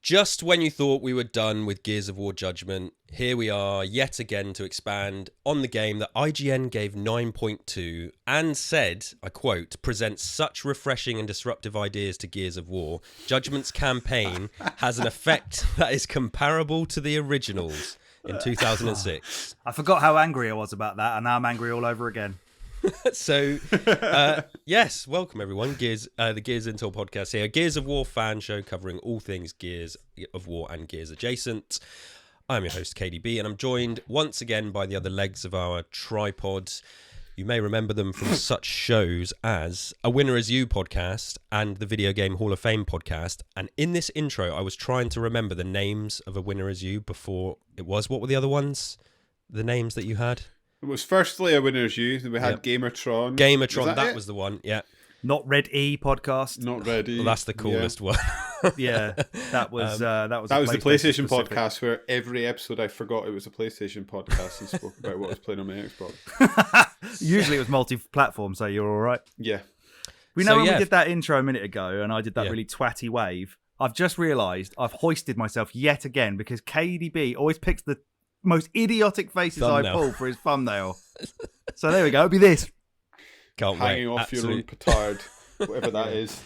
Just when you thought we were done with Gears of War Judgment, here we are yet again to expand on the game that IGN gave 9.2 and said, I quote, presents such refreshing and disruptive ideas to Gears of War. Judgment's campaign has an effect that is comparable to the originals in 2006. I forgot how angry I was about that, and now I'm angry all over again. So, yes, welcome everyone. The Gears Intel podcast here. Gears of War fan show covering all things Gears of War and Gears adjacent. I'm your host, KDB, and I'm joined once again by the other legs of our tripod. You may remember them from such shows as A Winner Is You podcast and the Video Game Hall of Fame podcast. And in this intro, I was trying to remember the names of A Winner Is You before it was. What were the other ones? The names that you had? It was firstly A Winner's You, then we had Gamertron. That was the one, yeah. Not Red E podcast. Not Red E. Well, that's the coolest one. Yeah, that was the PlayStation podcast where every episode I forgot it was a PlayStation podcast and spoke about what I was playing on my Xbox. Usually it was multi-platform, so you're all right. Yeah. We did that intro a minute ago, and I did that really twatty wave. I've just realised I've hoisted myself yet again because KDB always picks the most idiotic faces thumbnail. I pull for his thumbnail. So there we go. It'll be this. Can't hanging wait. off your own petard, whatever that is.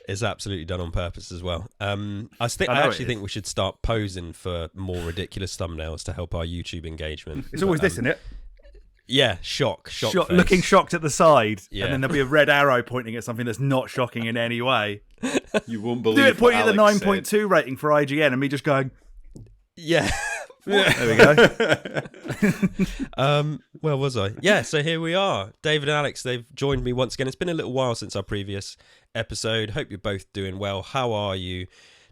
It's absolutely done on purpose as well. I actually think we should start posing for more ridiculous thumbnails to help our YouTube engagement. It's always this, isn't it? Yeah, shock face. Looking shocked at the side, yeah. And then there'll be a red arrow pointing at something that's not shocking in any way. You won't believe. Do it pointing at the 9.2 rating for IGN, and me just going, yeah. There we go. Where was I? Yeah, so here we are. David and Alex, they've joined me once again. It's been a little while since our previous episode. Hope you're both doing well. How are you,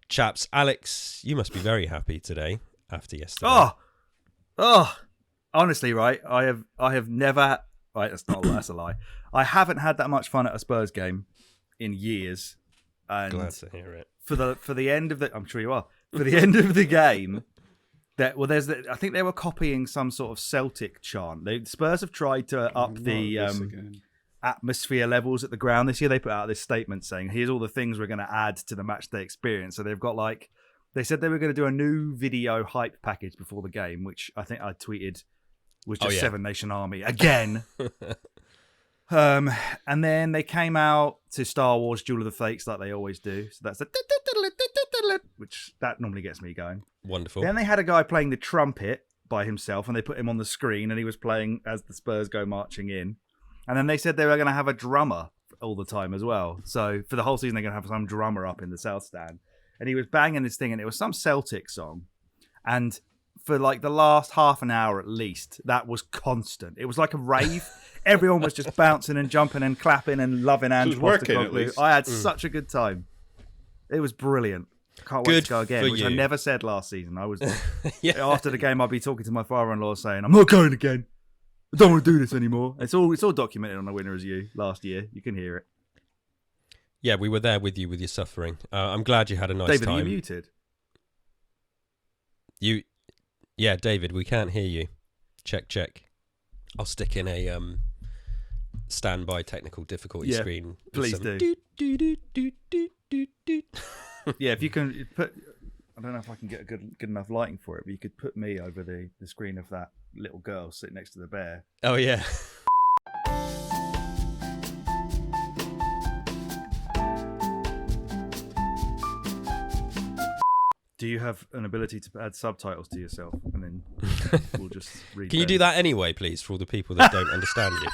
chaps? Alex, you must be very happy today after yesterday. Oh, honestly, right? I have never. Right, that's a lie. I haven't had that much fun at a Spurs game in years. And glad to hear it. For the end of the, I'm sure you are. For the end of the game. I think they were copying some sort of Celtic chant. The Spurs have tried to up the atmosphere levels at the ground this year. They put out this statement saying, here's all the things we're going to add to the match day experience. So they've got they said they were going to do a new video hype package before the game, which I think I tweeted was just Seven Nation Army again. And then they came out to Star Wars Duel of the Fates like they always do. So that's which that normally gets me going. Wonderful. Then they had a guy playing the trumpet by himself, and they put him on the screen, and he was playing as the Spurs go marching in. And then they said they were going to have a drummer all the time as well. So for the whole season, they're going to have some drummer up in the South Stand. And he was banging this thing, and it was some Celtic song. And for the last half an hour at least, that was constant. It was like a rave. Everyone was just bouncing and jumping and clapping and loving Ange Postecoglou. I had such a good time. It was brilliant. Can't wait to go again, which I never said last season. I was after the game, I'd be talking to my father-in-law saying, "I'm not going again. I don't want to do this anymore." It's all documented on A Winner Is You last year. You can hear it. Yeah, we were there with you with your suffering. I'm glad you had a nice David, time. David, are you muted? Yeah, David, we can't hear you. Check. I'll stick in a standby technical difficulty screen. Please do. Yeah, if you can put, I don't know if I can get good enough lighting for it, but you could put me over the screen of that little girl sitting next to the bear. Oh, yeah. Do you have an ability to add subtitles to yourself? And then we'll just read Can you do that anyway, please, for all the people that don't understand you?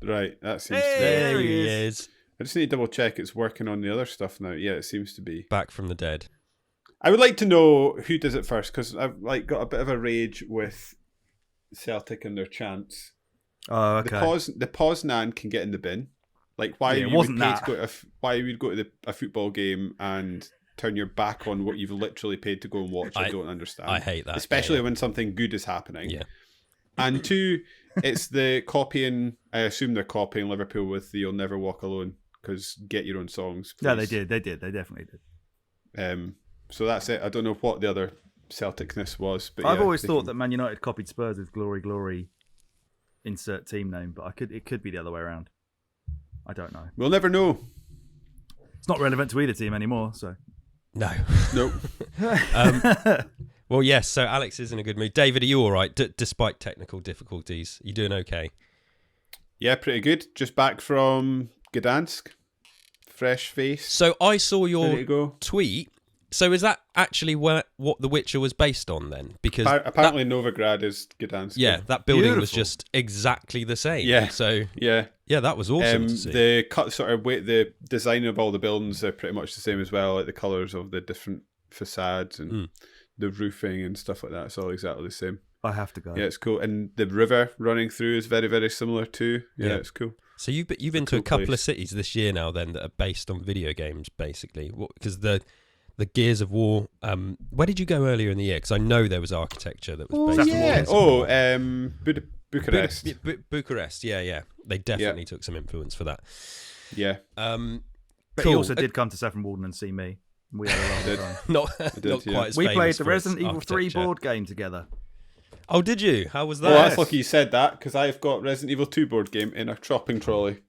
Right, that seems to be. There he is. I just need to double check it's working on the other stuff now. Yeah, it seems to be. Back from the dead. I would like to know who does it first, because I've got a bit of a rage with Celtic and their chants. Oh, okay. The Poznan can get in the bin. Like, why you would go to a football game and turn your back on what you've literally paid to go and watch? I don't understand. I hate that. Especially when something good is happening. Yeah. And two, it's the copying. I assume they're copying Liverpool with the "You'll Never Walk Alone," because get your own songs, please. Yeah, they did. They definitely did. So that's it. I don't know what the other Celticness was, but I've always thought that Man United copied Spurs with "Glory, Glory," insert team name, but it could be the other way around. I don't know. We'll never know. It's not relevant to either team anymore, so. No. Nope. Well, yes, so Alex is in a good mood. David, are you all right, despite technical difficulties? You doing okay? Yeah, pretty good. Just back from Gdansk. Fresh face. So I saw your tweet. So is that actually what The Witcher was based on then? Because apparently Novigrad is Gdansk. Yeah, that building was just exactly the same. Yeah. So yeah, that was awesome to see. The design of all the buildings are pretty much the same as well, like the colours of the different facades and the roofing and stuff like that. It's all exactly the same. I have to go. Yeah, it's cool. And the river running through is very, very similar too. Yeah, it's cool. So you've been to a couple of cities this year now then that are based on video games, basically. Because the Gears of War, where did you go earlier in the year? Because I know there was architecture that was based on Bucharest. Bucharest, yeah. They definitely took some influence for that. Yeah. But he also did come to Saffron Walden and see me. We had a lot of time. not quite as We famous played the for Resident its Evil 3 architecture. board game together. Oh, did you? How was that? Well, that's lucky you said that, because I've got Resident Evil 2 board game in a shopping trolley.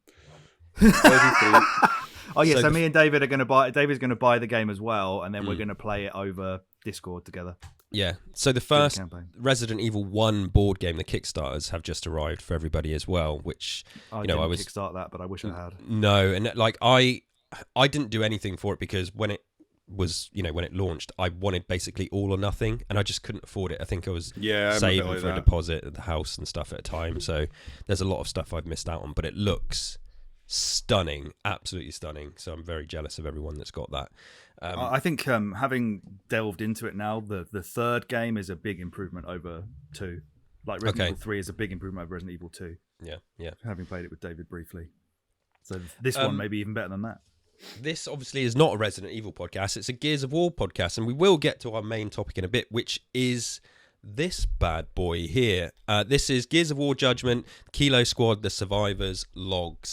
Oh yeah, so me and David are going to buy. David's going to buy the game as well, and then we're going to play it over Discord together. Yeah. So the first Resident Evil 1 board game, the Kickstarters have just arrived for everybody as well. Which I didn't kickstart that, but I wish I had. No, and like I didn't do anything for it because when it was, when it launched, I wanted basically all or nothing, and I just couldn't afford it. I think I was saving for a deposit at the house and stuff at a time. So there's a lot of stuff I've missed out on, but it looks stunning, absolutely stunning. So I'm very jealous of everyone that's got that. I think having delved into it now, the third game is a big improvement over 2. Like Resident Evil 3 is a big improvement over Resident Evil 2. Yeah. Having played it with David briefly, so this one may be even better than that. This obviously is not a Resident Evil podcast. It's a Gears of War podcast, and we will get to our main topic in a bit, which is this bad boy here. This is Gears of War Judgment, Kilo Squad, The Survivors, Log.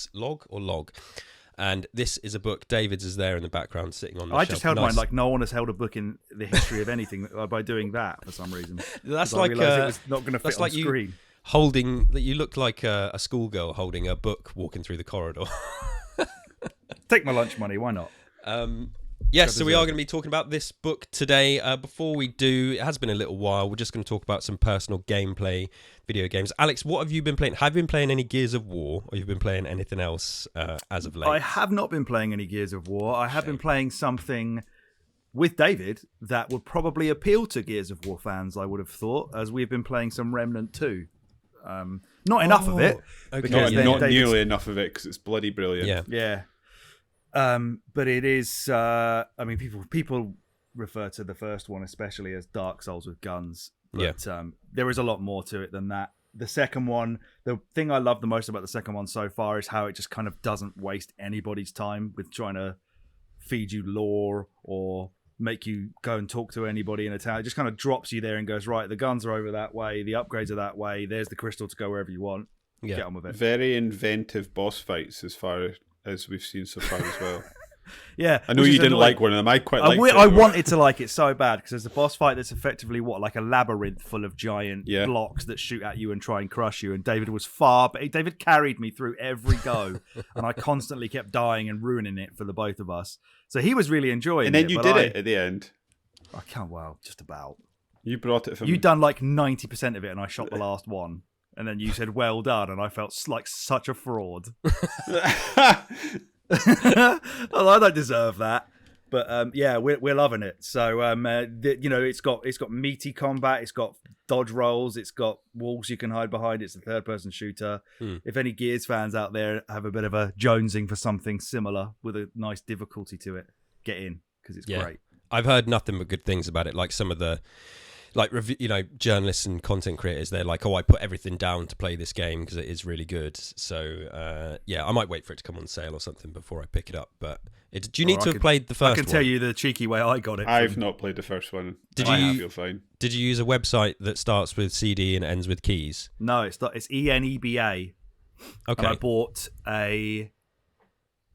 And this is a book. David's is there in the background sitting on the shelf. I just held mine like no one has held a book in the history of anything by doing that for some reason. That's like it was not going to fit on screen. You look like a schoolgirl holding a book walking through the corridor. Take my lunch money, why not? Yes, so we are going to be talking about this book today. Before we do, it has been a little while. We're just going to talk about some personal gameplay video games. Alex, what have you been playing? Have you been playing any Gears of War, or have you been playing anything else as of late? I have not been playing any Gears of War. I have been playing something with David that would probably appeal to Gears of War fans, I would have thought, as we've been playing some Remnant 2. Not enough of it. Okay. Not nearly enough of it, because it's bloody brilliant. Yeah. But it is. I mean, people refer to the first one especially as Dark Souls with guns, but there is a lot more to it than that. The second one, the thing I love the most about the second one so far is how it just kind of doesn't waste anybody's time with trying to feed you lore or make you go and talk to anybody in a town. It just kind of drops you there and goes, right, the guns are over that way, the upgrades are that way, there's the crystal to go wherever you want. Get on with it. Very inventive boss fights as far as we've seen so far as well. Yeah, I know you didn't like one of them. I quite liked it. I wanted to like it so bad because there's a boss fight that's effectively like a labyrinth full of giant blocks that shoot at you and try and crush you. And David was David carried me through every go, and I constantly kept dying and ruining it for the both of us. So he was really enjoying it. And then you did it at the end. I can't. Well, just about. You brought it for me. You'd done like 90% of it, and I shot the last one. And then you said, well done, and I felt like such a fraud. Well, I don't deserve that. But yeah, we're loving it. So, it's got meaty combat, it's got dodge rolls, it's got walls you can hide behind, it's a third-person shooter. If any Gears fans out there have a bit of a jonesing for something similar with a nice difficulty to it, get in, because it's great. I've heard nothing but good things about it, like some of the journalists and content creators, they're like, I put everything down to play this game because it is really good. So, I might wait for it to come on sale or something before I pick it up. But do you need to have played the first one? I can tell you the cheeky way I got it. I've not played the first one. Did feel fine. Did you use a website that starts with CD and ends with keys? No, it's ENEBA. Okay. And I bought a...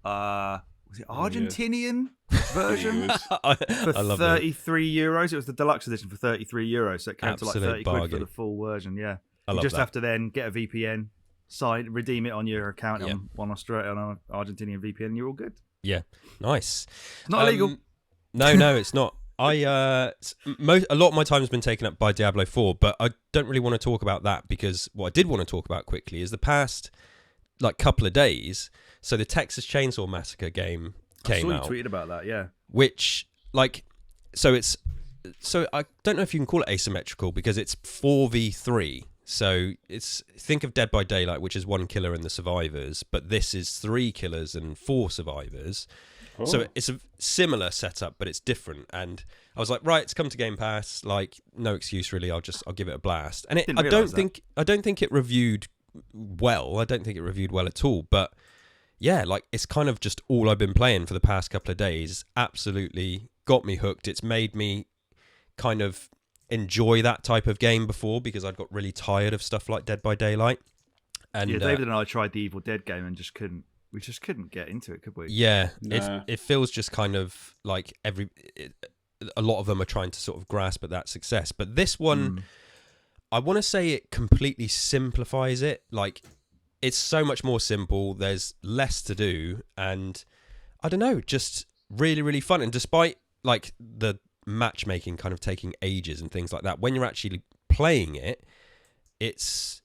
was it Argentinian version for 33 euros? It was the deluxe edition for 33 euros, so it came to like 30 quid for the full version. Yeah, you just have to then get a VPN, redeem it on your account on Australia on an Argentinian VPN, and you're all good. Yeah, nice. It's not illegal. No, it's not. A lot of my time has been taken up by Diablo 4, but I don't really want to talk about that because what I did want to talk about quickly is the past couple of days. So the Texas Chainsaw Massacre game came out. I saw you tweeted about that, yeah. Which so I don't know if you can call it asymmetrical because it's 4v3. So think of Dead by Daylight, which is 1 killer and the survivors, but this is 3 killers and 4 survivors. Oh. So it's a similar setup, but it's different. And I was like, right, it's come to Game Pass. No excuse really. I'll give it a blast. And I don't think it reviewed well. I don't think it reviewed well at all. But yeah, it's kind of just all I've been playing for the past couple of days. Absolutely got me hooked. It's made me kind of enjoy that type of game before because I'd got really tired of stuff like Dead by Daylight. And David and I tried the Evil Dead game and we just couldn't get into it, could we? Yeah, nah. It feels just kind of like a lot of them are trying to sort of grasp at that success. But this one, I want to say it completely simplifies it. It's so much more simple. There's less to do, and I don't know, just really, really fun. And despite the matchmaking kind of taking ages and things like that, when you're actually playing it, it's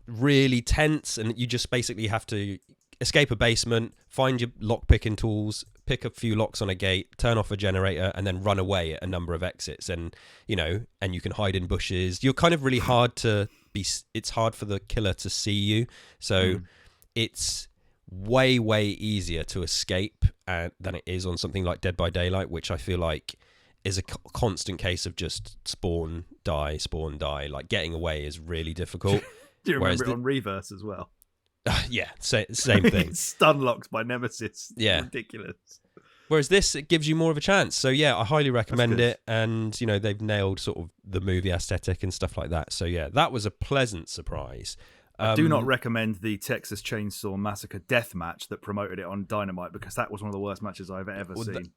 really tense, and you just basically have to escape a basement, find your lock picking tools, pick a few locks on a gate, turn off a generator, and then run away at a number of exits. And and you can hide in bushes. You're kind of really hard to be. It's hard for the killer to see you, so it's way easier to escape than it is on something like Dead by Daylight, which I feel like is a constant case of just spawn, die. Getting away is really difficult. Do you remember it on Reverse as well? Yeah, same thing. Stun locks by Nemesis. Yeah. Ridiculous. Whereas this, it gives you more of a chance. So yeah, I highly recommend it. And, they've nailed sort of the movie aesthetic and stuff like that. So yeah, that was a pleasant surprise. I do not recommend the Texas Chainsaw Massacre death match that promoted it on Dynamite because that was one of the worst matches I've ever seen.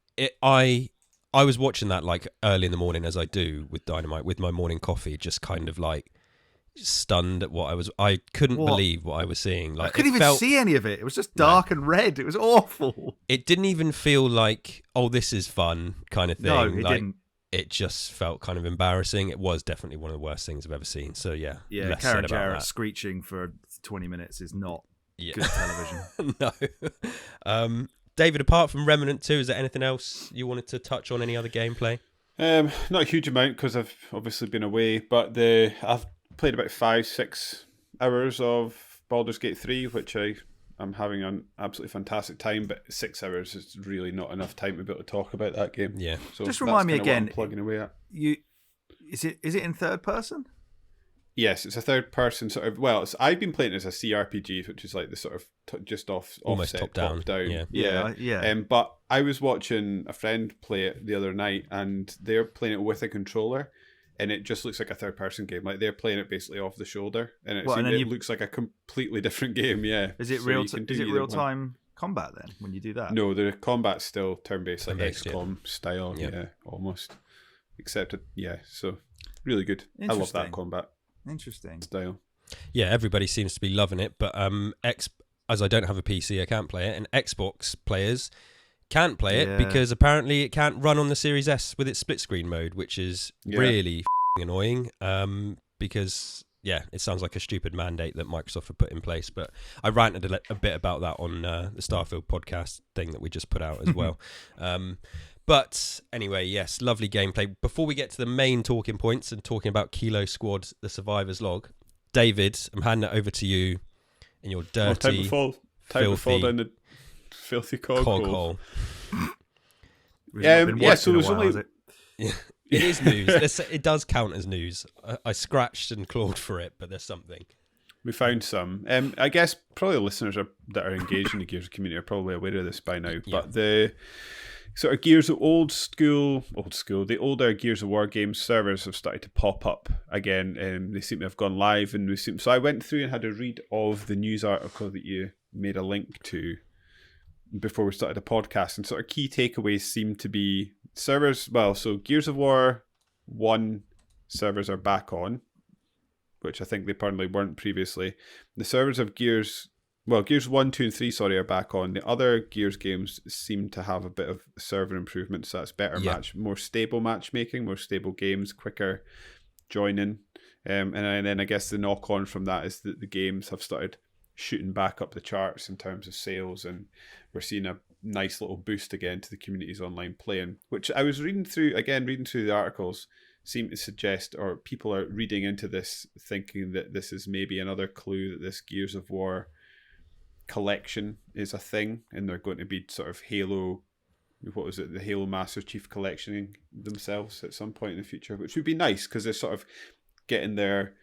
I was watching that early in the morning as I do with Dynamite with my morning coffee, just kind of stunned at I couldn't believe what I was seeing. I couldn't even see any of it. It was just dark and red. It was awful. It didn't even feel like, oh, this is fun kind of thing. No, it didn't. It just felt kind of embarrassing. It was definitely one of the worst things I've ever seen. So yeah. Yeah, Karen Jarrett screeching for 20 minutes is not good television. No. David, apart from Remnant 2, is there anything else you wanted to touch on? Any other gameplay? Not a huge amount because I've obviously been away, but I've played about 5-6 hours of Baldur's Gate 3, which I'm having an absolutely fantastic time, but 6 hours is really not enough time to be able to talk about that game. Yeah. So just remind me again, plugging away at. Is it in third person? Yes, it's a third person sort of. Well, I've been playing it as a CRPG, which is like the sort of just almost offset, top down. Yeah. But I was watching a friend play it the other night, and they're playing it with a controller, and it just looks like a third person game. Like they're playing it basically off the shoulder, and it looks like a completely different game. Yeah. Is it real time combat then when you do that? No, the combat's still turn based, like XCOM style. Yep. Yeah, almost. Except so really good. I love that combat. Interesting style. Yeah, everybody seems to be loving it, but as I don't have a PC, I can't play it, and Xbox players can't play it because apparently it can't run on the Series S with its split screen mode, which is really annoying. Because it sounds like a stupid mandate that Microsoft have put in place. But I ranted a bit about that on the Starfield podcast thing that we just put out as well. But anyway, yes, lovely gameplay. Before we get to the main talking points and talking about Kilo Squad, the Survivor's Log, David, I'm handing it over to you in your dirty, time to fall down the filthy coghole. So there's only... It is news. It does count as news. I scratched and clawed for it, but there's something. We found some. I guess probably listeners that are engaged in the Gears community are probably aware of this by now, but the sort of Gears of the older Gears of War games servers have started to pop up again. They seem to have gone live, and so I went through and had a read of the news article that you made a link to before we started the podcast, and sort of key takeaways seem to be servers. Well, so Gears of War 1 servers are back on, which I think they apparently weren't previously. The servers of Gears Well, Gears 1, 2, and 3, sorry, are back on. The other Gears games seem to have a bit of server improvements. So that's better more stable matchmaking, more stable games, quicker joining. And then I guess the knock on from that is that the games have started shooting back up the charts in terms of sales, and we're seeing a nice little boost again to the community's online playing, which I was reading through the articles seem to suggest, or people are reading into this thinking that this is maybe another clue that this Gears of War collection is a thing, and they're going to be sort of Halo, what was it, the Halo Master Chief collectioning themselves at some point in the future, which would be nice because they're sort of getting their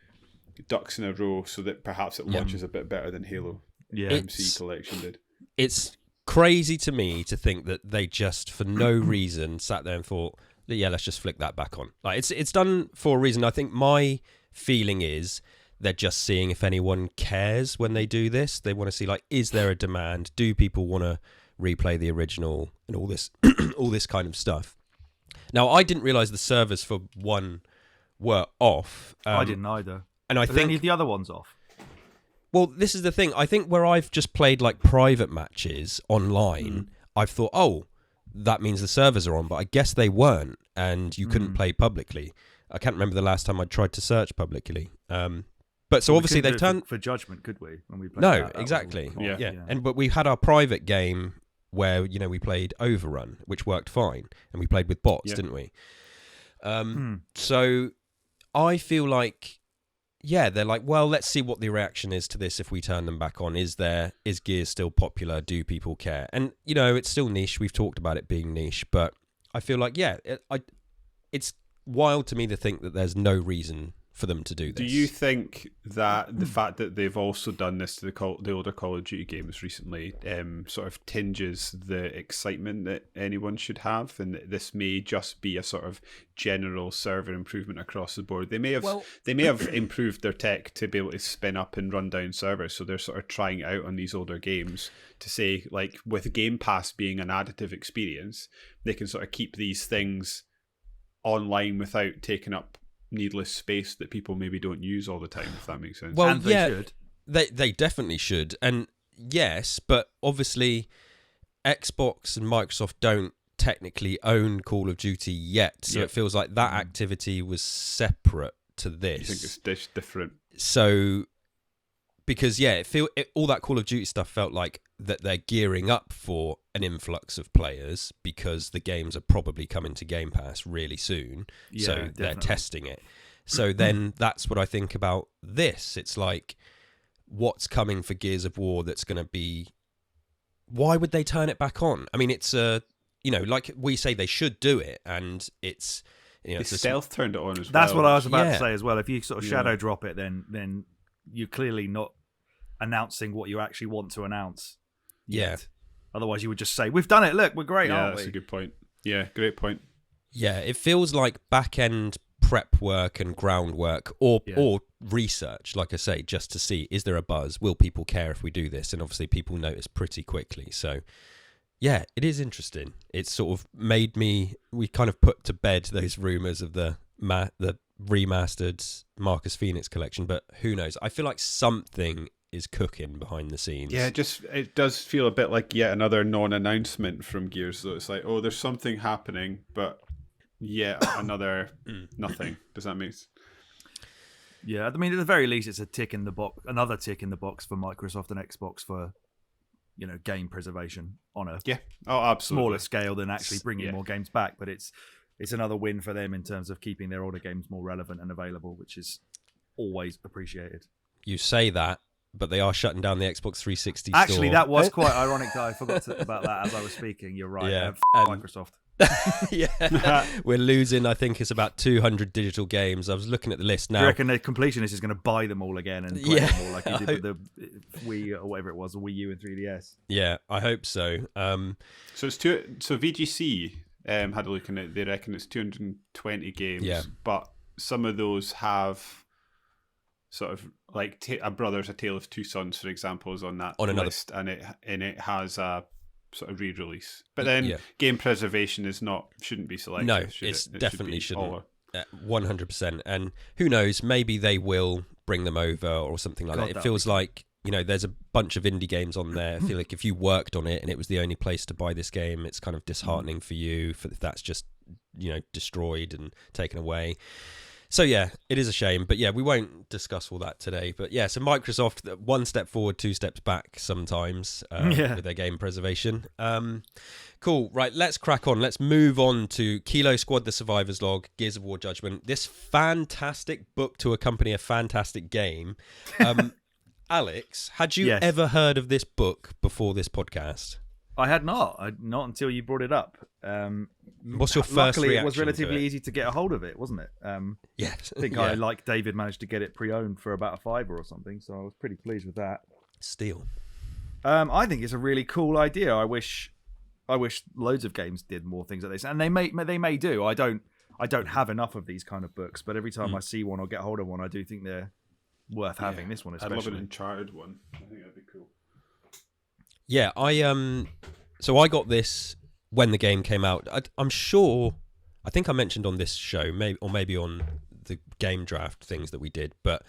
ducks in a row so that perhaps it launches a bit better than Halo MC collection did. It's crazy to me to think that they just, for no reason, sat there and thought, let's just flick that back on. Like it's done for a reason. I think my feeling is they're just seeing if anyone cares when they do this. They want to see, like, is there a demand? Do people want to replay the original and all this, all this kind of stuff? Now, I didn't realize the servers for 1 were off. I didn't either. And I think any of the other ones off. Well, this is the thing. I think where I've just played like private matches online, I've thought, oh, that means the servers are on, but I guess they weren't, and you couldn't play publicly. I can't remember the last time I tried to search publicly. But so obviously they've turned for Judgment, could we? When we played no, exactly. Yeah. And but we had our private game where we played Overrun, which worked fine, and we played with bots, didn't we? So I feel like, they're like, well, let's see what the reaction is to this if we turn them back on. Is Gears still popular? Do people care? And it's still niche. We've talked about it being niche, but I feel like it's wild to me to think that there's no reason for them to do this. Do you think that the fact that they've also done this to the older Call of Duty games recently sort of tinges the excitement that anyone should have, and that this may just be a sort of general server improvement across the board? They may have improved their tech to be able to spin up and run down servers, so they're sort of trying it out on these older games to say, like, with Game Pass being an additive experience, they can sort of keep these things online without taking up needless space that people maybe don't use all the time, if that makes sense. Well, and they should. They definitely should. And yes, but obviously Xbox and Microsoft don't technically own Call of Duty yet, so it feels like that activity was separate to this. You think it's different? So, because all that Call of Duty stuff felt like that they're gearing up for an influx of players because the games are probably coming to Game Pass really soon. So definitely. they're testing it. So then that's what I think about this. It's like, what's coming for Gears of War that's going to be... Why would they turn it back on? I mean, it's like we say they should do it, and it's... it's stealth turned it on as well. That's what I was about to say as well. If you sort of shadow drop it, then you're clearly not announcing what you actually want to announce. Yet. Otherwise, you would just say, "We've done it. Look, we're great, aren't we?" That's a good point. Yeah, great point. Yeah, it feels like back-end prep work and groundwork or research, like I say, just to see, is there a buzz? Will people care if we do this? And obviously people notice pretty quickly. So, yeah, it is interesting. It's sort of made we kind of put to bed those rumours of the remastered Marcus Phoenix collection, but who knows? I feel like something is cooking behind the scenes. Yeah, it does feel a bit like yet another non-announcement from Gears. So it's like, oh, there's something happening, but another nothing. Does that make sense? Yeah, I mean, at the very least, it's another tick in the box for Microsoft and Xbox for game preservation on a absolutely smaller scale than actually bringing more games back. But it's another win for them in terms of keeping their older games more relevant and available, which is always appreciated. You say that, but they are shutting down the Xbox 360 Actually, store. that was quite ironic that I forgot about that as I was speaking. You're right. Yeah. Microsoft. We're losing, I think it's about 200 digital games. I was looking at the list now. Do you reckon the completionist is going to buy them all again and play them all like he did with the Wii or whatever it was, the Wii U and 3DS? Yeah, I hope so. So VGC had a look at it. They reckon it's 220 games, but some of those have sort of like A Brother's A Tale of Two Sons, for example, is on that list, and it has a sort of re-release. But then game preservation shouldn't be selected. No, definitely shouldn't. 100%. And who knows, maybe they will bring them over or something like that. It feels like there's a bunch of indie games on there. I feel like if you worked on it and it was the only place to buy this game, it's kind of disheartening for you if that's just, destroyed and taken away. So yeah, it is a shame, but yeah, we won't discuss all that today. But yeah, so Microsoft, one step forward, two steps back sometimes with their game preservation. Cool, right, let's crack on. Let's move on to Kilo Squad, The Survivor's Log, Gears of War Judgment. This fantastic book to accompany a fantastic game. Alex, had you ever heard of this book before this podcast? I had not until you brought it up. What's your first luckily, reaction? It was relatively easy to get a hold of it, wasn't it? Yes. I think I, like David, managed to get it pre-owned for about $5 or something, so I was pretty pleased with that. Steal. I think it's a really cool idea. I wish loads of games did more things like this, and they may do. I don't have enough of these kind of books, but every time I see one or get hold of one, I do think they're worth having. This one especially. I'd love an Uncharted one. I think that'd be cool. Yeah, so I got this when the game came out. I'm sure, I think I mentioned on this show, maybe on the game draft things that we did, but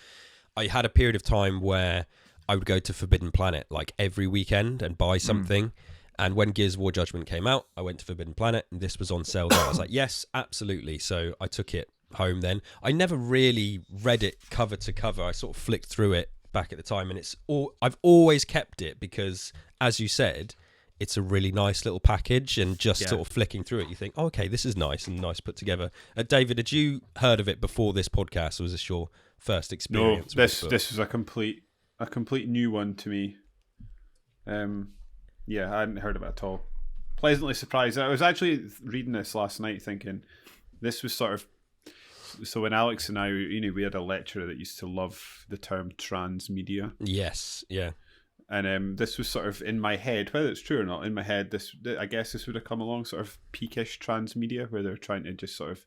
I had a period of time where I would go to Forbidden Planet like every weekend and buy something. And when Gears of War Judgment came out, I went to Forbidden Planet and this was on sale there. I was like, yes, absolutely. So I took it home then. I never really read it cover to cover. I sort of flicked through it back at the time, and I've always kept it because, as you said, it's a really nice little package, and just sort of flicking through it, you think, oh, okay, this is nice and nice put together. David, had you heard of it before this podcast, or was this your first experience? No, this was a complete new one to me. I hadn't heard of it at all. Pleasantly surprised. I was actually reading this last night thinking this was sort of, so when Alex and I, we had a lecturer that used to love the term transmedia. Yes, yeah. And this was sort of in my head, whether it's true or not, in my head, I guess this would have come along sort of peakish transmedia, where they're trying to just sort of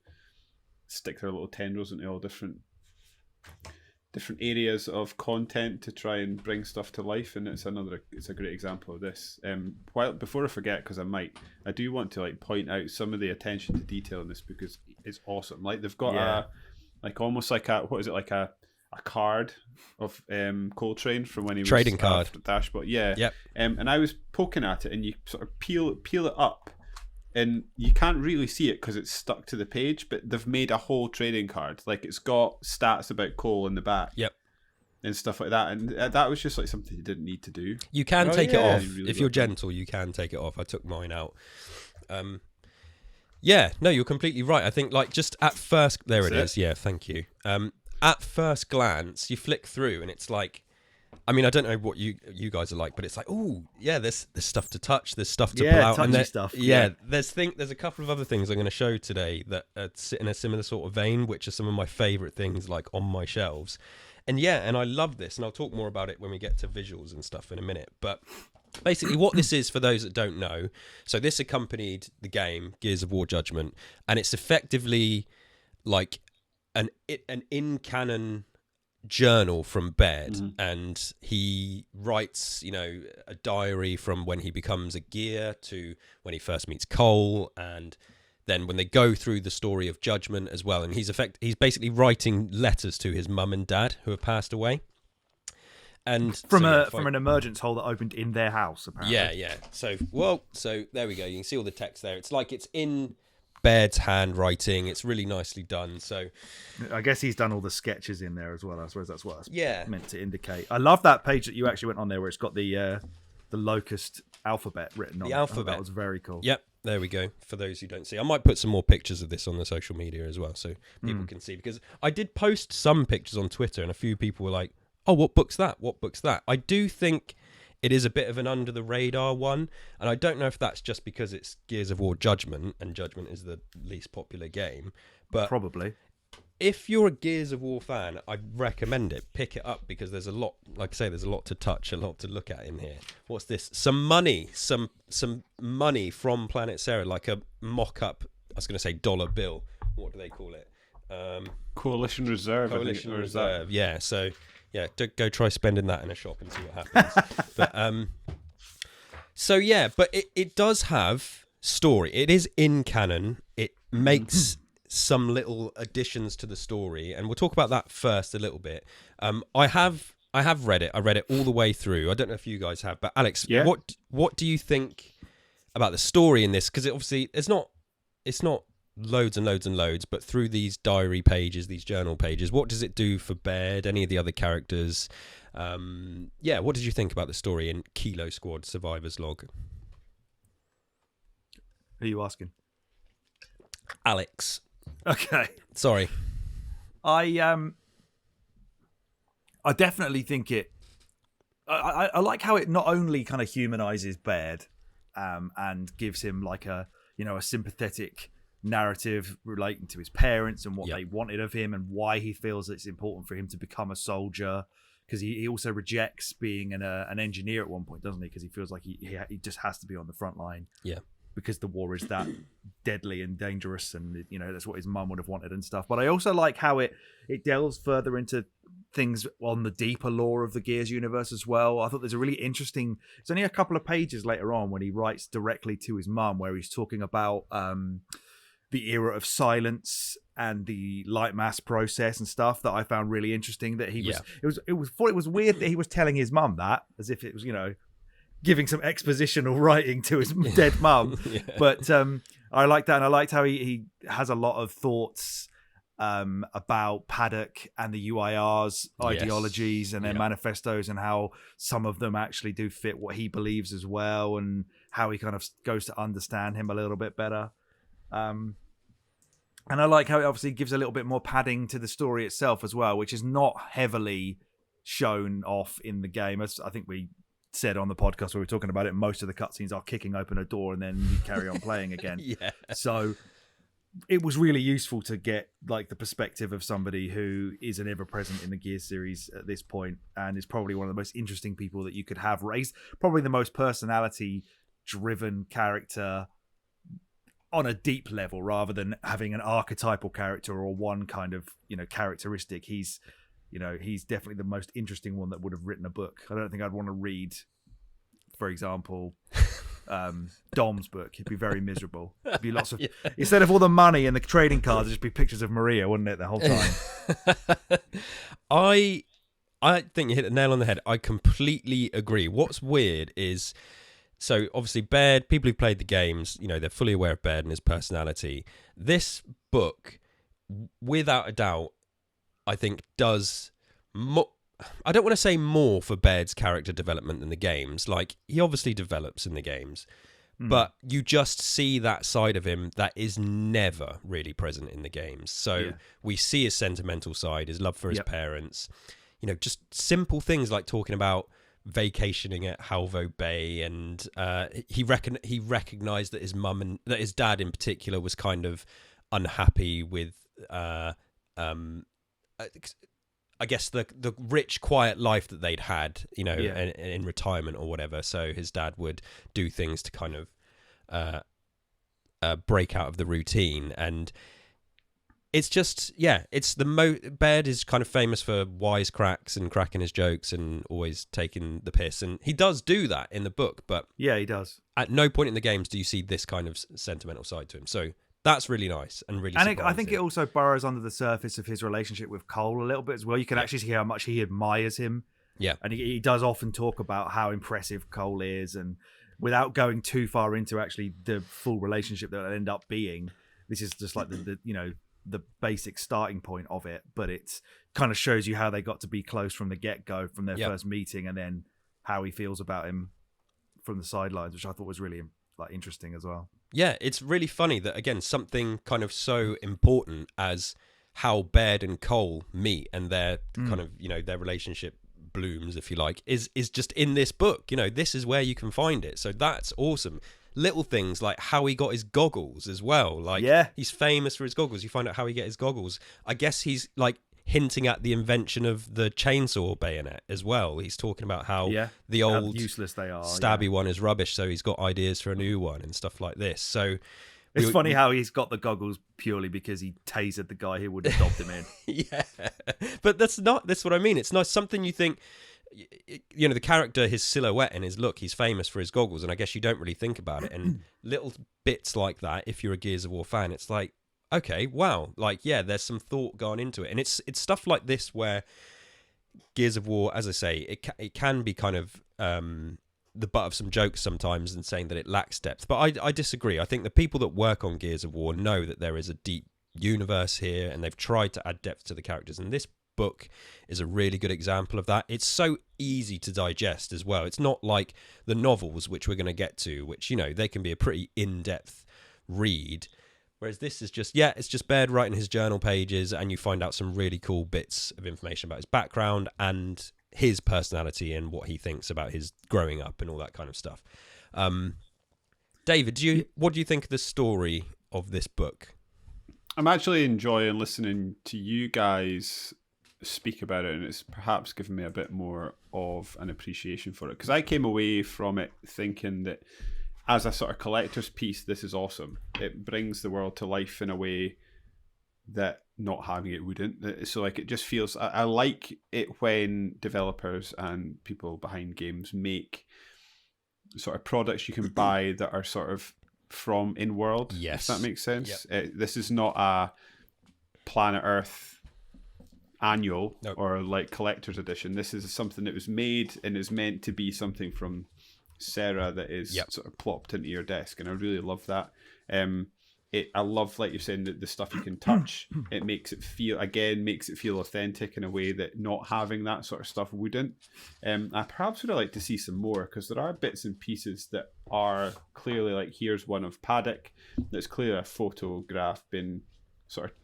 stick their little tendrils into all different areas of content to try and bring stuff to life, and it's a great example of this. Before I forget, because I do want to point out some of the attention to detail in this book is awesome. Like they've got almost like a card of Coltrane from when he was trading card Dashboard. Yeah. Yep. And I was poking at it, and you sort of peel it up, and you can't really see it because it's stuck to the page, but they've made a whole trading card. Like it's got stats about coal in the back. Yep. And stuff like that. And that was just like something you didn't need to do. You can take it off. Really if you're gentle, you can take it off. I took mine out. No, you're completely right. I think just at first, there it is. Yeah, thank you. At first glance, you flick through and it's like, I mean, I don't know what you guys are like, but it's like, oh yeah, there's stuff to touch, there's stuff to pull out, and stuff. Yeah, there's a couple of other things I'm going to show today that sit in a similar sort of vein, which are some of my favourite things on my shelves, and I love this, and I'll talk more about it when we get to visuals and stuff in a minute. But basically, what this is for those that don't know, so this accompanied the game Gears of War Judgment, and it's effectively like an in-canon journal from Baird, and he writes a diary from when he becomes a gear to when he first meets Cole, and then when they go through the story of Judgment as well, and he's basically writing letters to his mum and dad who have passed away, and from an emergence hole that opened in their house, apparently. So there we go, you can see all the text there. It's like it's in Baird's handwriting. It's really nicely done. So I guess he's done all the sketches in there as well. I suppose that's what that's meant to indicate. I love that page that you actually went on there where it's got the Locust alphabet written on it. The alphabet. That was very cool. Yep, there we go. For those who don't see, I might put some more pictures of this on the social media as well so people can see, because I did post some pictures on Twitter and a few people were like, oh, what book's that? I do think it is a bit of an under the radar one, and I don't know if that's just because it's Gears of War Judgment, and Judgment is the least popular game, but probably. If you're a Gears of War fan, I'd recommend it. Pick it up, because there's a lot, like I say, there's a lot to touch, a lot to look at in here. What's this? Some money from Planet Sarah, like a mock-up, I was going to say dollar bill. What do they call it? Coalition Reserve. Coalition Reserve, yeah. So, yeah, go try spending that in a shop and see what happens. But it does have story. It is in canon. It makes some little additions to the story, and we'll talk about that first a little bit. I have I have read it. I read it all the way through. I don't know if you guys have, but Alex, Yeah. what do you think about the story in this? Because obviously it's not loads and loads and loads, but through these diary pages, these journal pages, what does it do for Baird? Any of the other characters? What did you think about the story in Kilo Squad Survivor's Log? Who are you asking? Alex. Okay. Sorry. I definitely think it. I like how it not only kind of humanizes Baird, and gives him like a sympathetic narrative relating to his parents and what they wanted of him and why he feels it's important for him to become a soldier. Because he also rejects being an engineer at one point, doesn't he? Because he feels like he just has to be on the front line. Yeah. Because the war is that deadly and dangerous, and that's what his mum would have wanted and stuff. But I also like how it delves further into things on the deeper lore of the Gears universe as well. I thought there's a really interesting. It's only a couple of pages later on when he writes directly to his mum, where he's talking about the era of silence and the light mass process and stuff that I found really interesting. That he was it was weird that he was telling his mum that as if it was giving some expositional writing to his dead mum. But I like that, and I liked how he has a lot of thoughts about Paddock and the UIR's ideologies and their manifestos, and how some of them actually do fit what he believes as well, and how he kind of goes to understand him a little bit better. And I like how it obviously gives a little bit more padding to the story itself as well, which is not heavily shown off in the game. As I think we said on the podcast where we were talking about it, most of the cutscenes are kicking open a door and then you carry on playing again. So it was really useful to get like the perspective of somebody who is an ever-present in the Gears series at this point, and is probably one of the most interesting people that you could have raised, probably the most personality-driven character on a deep level, rather than having an archetypal character or one kind of characteristic. He's definitely the most interesting one that would have written a book. I don't think I'd want to read, for example, Dom's book. It'd be very miserable. It'd be lots of instead of all the money and the trading cards, it'd just be pictures of Maria, wouldn't it, the whole time? I think you hit the nail on the head. I completely agree. What's weird is, so obviously Baird, people who played the games, they're fully aware of Baird and his personality. This book, without a doubt, I think does more. I don't want to say more for Baird's character development than the games. Like, he obviously develops in the games, but you just see that side of him that is never really present in the games. So we see his sentimental side, his love for his parents, just simple things like talking about vacationing at Halvo Bay, and he recognized that his mum and that his dad in particular was kind of unhappy with I guess the rich, quiet life that they'd had, in retirement or whatever. So his dad would do things to kind of break out of the routine. And it's just, it's Baird is kind of famous for wisecracks and cracking his jokes and always taking the piss. And he does do that in the book, but yeah, he does. At no point in the games do you see this kind of sentimental side to him. So that's really nice and really surprising. I think it also burrows under the surface of his relationship with Cole a little bit as well. You can actually see how much he admires him. Yeah. And he does often talk about how impressive Cole is, and without going too far into actually the full relationship that it'll end up being, this is just like the basic starting point of it, but it kind of shows you how they got to be close from the get-go, from their first meeting, and then how he feels about him from the sidelines, which I thought was really interesting as well. Yeah, it's really funny that, again, something kind of so important as how Baird and Cole meet and their kind of, their relationship blooms, if you like, is just in this book. This is where you can find it. So that's awesome. Little things like how he got his goggles as well. Like, he's famous for his goggles. You find out how he get his goggles. I guess he's hinting at the invention of the chainsaw bayonet as well. He's talking about how the old useless they are, stabby one is rubbish, so he's got ideas for a new one and stuff like this. So it's funny how he's got the goggles purely because he tasered the guy who would have dobbed him in. But that's what I mean. It's not something you think, the character, his silhouette and his look, he's famous for his goggles, and I guess you don't really think about it. And little bits like that, if you're a Gears of War fan, it's like, okay, wow, there's some thought gone into it. And it's stuff like this where Gears of War, as I say, it can be kind of the butt of some jokes sometimes and saying that it lacks depth. But I disagree. I think the people that work on Gears of War know that there is a deep universe here, and they've tried to add depth to the characters. And this book is a really good example of that. It's so easy to digest as well. It's not like the novels, which we're going to get to, which, you know, they can be a pretty in-depth read. Whereas this is just, it's just Baird writing his journal pages, and you find out some really cool bits of information about his background and his personality and what he thinks about his growing up and all that kind of stuff. David, what do you think of the story of this book? I'm actually enjoying listening to you guys speak about it, and it's perhaps given me a bit more of an appreciation for it, because I came away from it thinking that as a sort of collector's piece, this is awesome. It brings the world to life in a way that not having it wouldn't. So like, it just feels, I like it when developers and people behind games make sort of products you can buy that are sort of from in world. Yes, if that makes sense. Yep. This is not a Planet Earth annual or like collector's edition. This is something that was made and is meant to be something from Sarah that is sort of plopped into your desk, and I really love that. I love, like you're saying, the stuff you can touch. It makes it feel authentic in a way that not having that sort of stuff wouldn't. I perhaps would have liked to see some more, because there are bits and pieces that are clearly like, here's one of Paddock that's clearly a photograph been sort of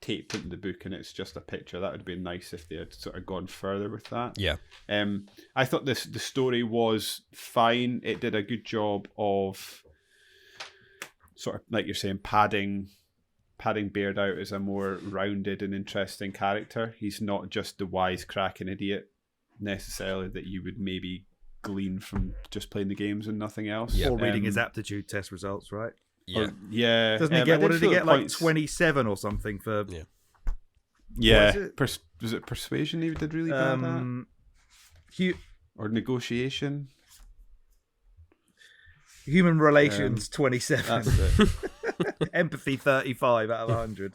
taped into the book, and it's just a picture. That would have been nice if they had sort of gone further with that. I thought the story was fine. It did a good job of sort of, like you're saying, padding Baird out as a more rounded and interesting character. He's not just the wisecracking idiot necessarily that you would maybe glean from just playing the games and nothing else. Or reading his aptitude test results, right? Doesn't he get, what did he get, like 27 or something for? Was it persuasion he did really bad at? Or negotiation? Human relations 27. That's it. Empathy 35 out of 100.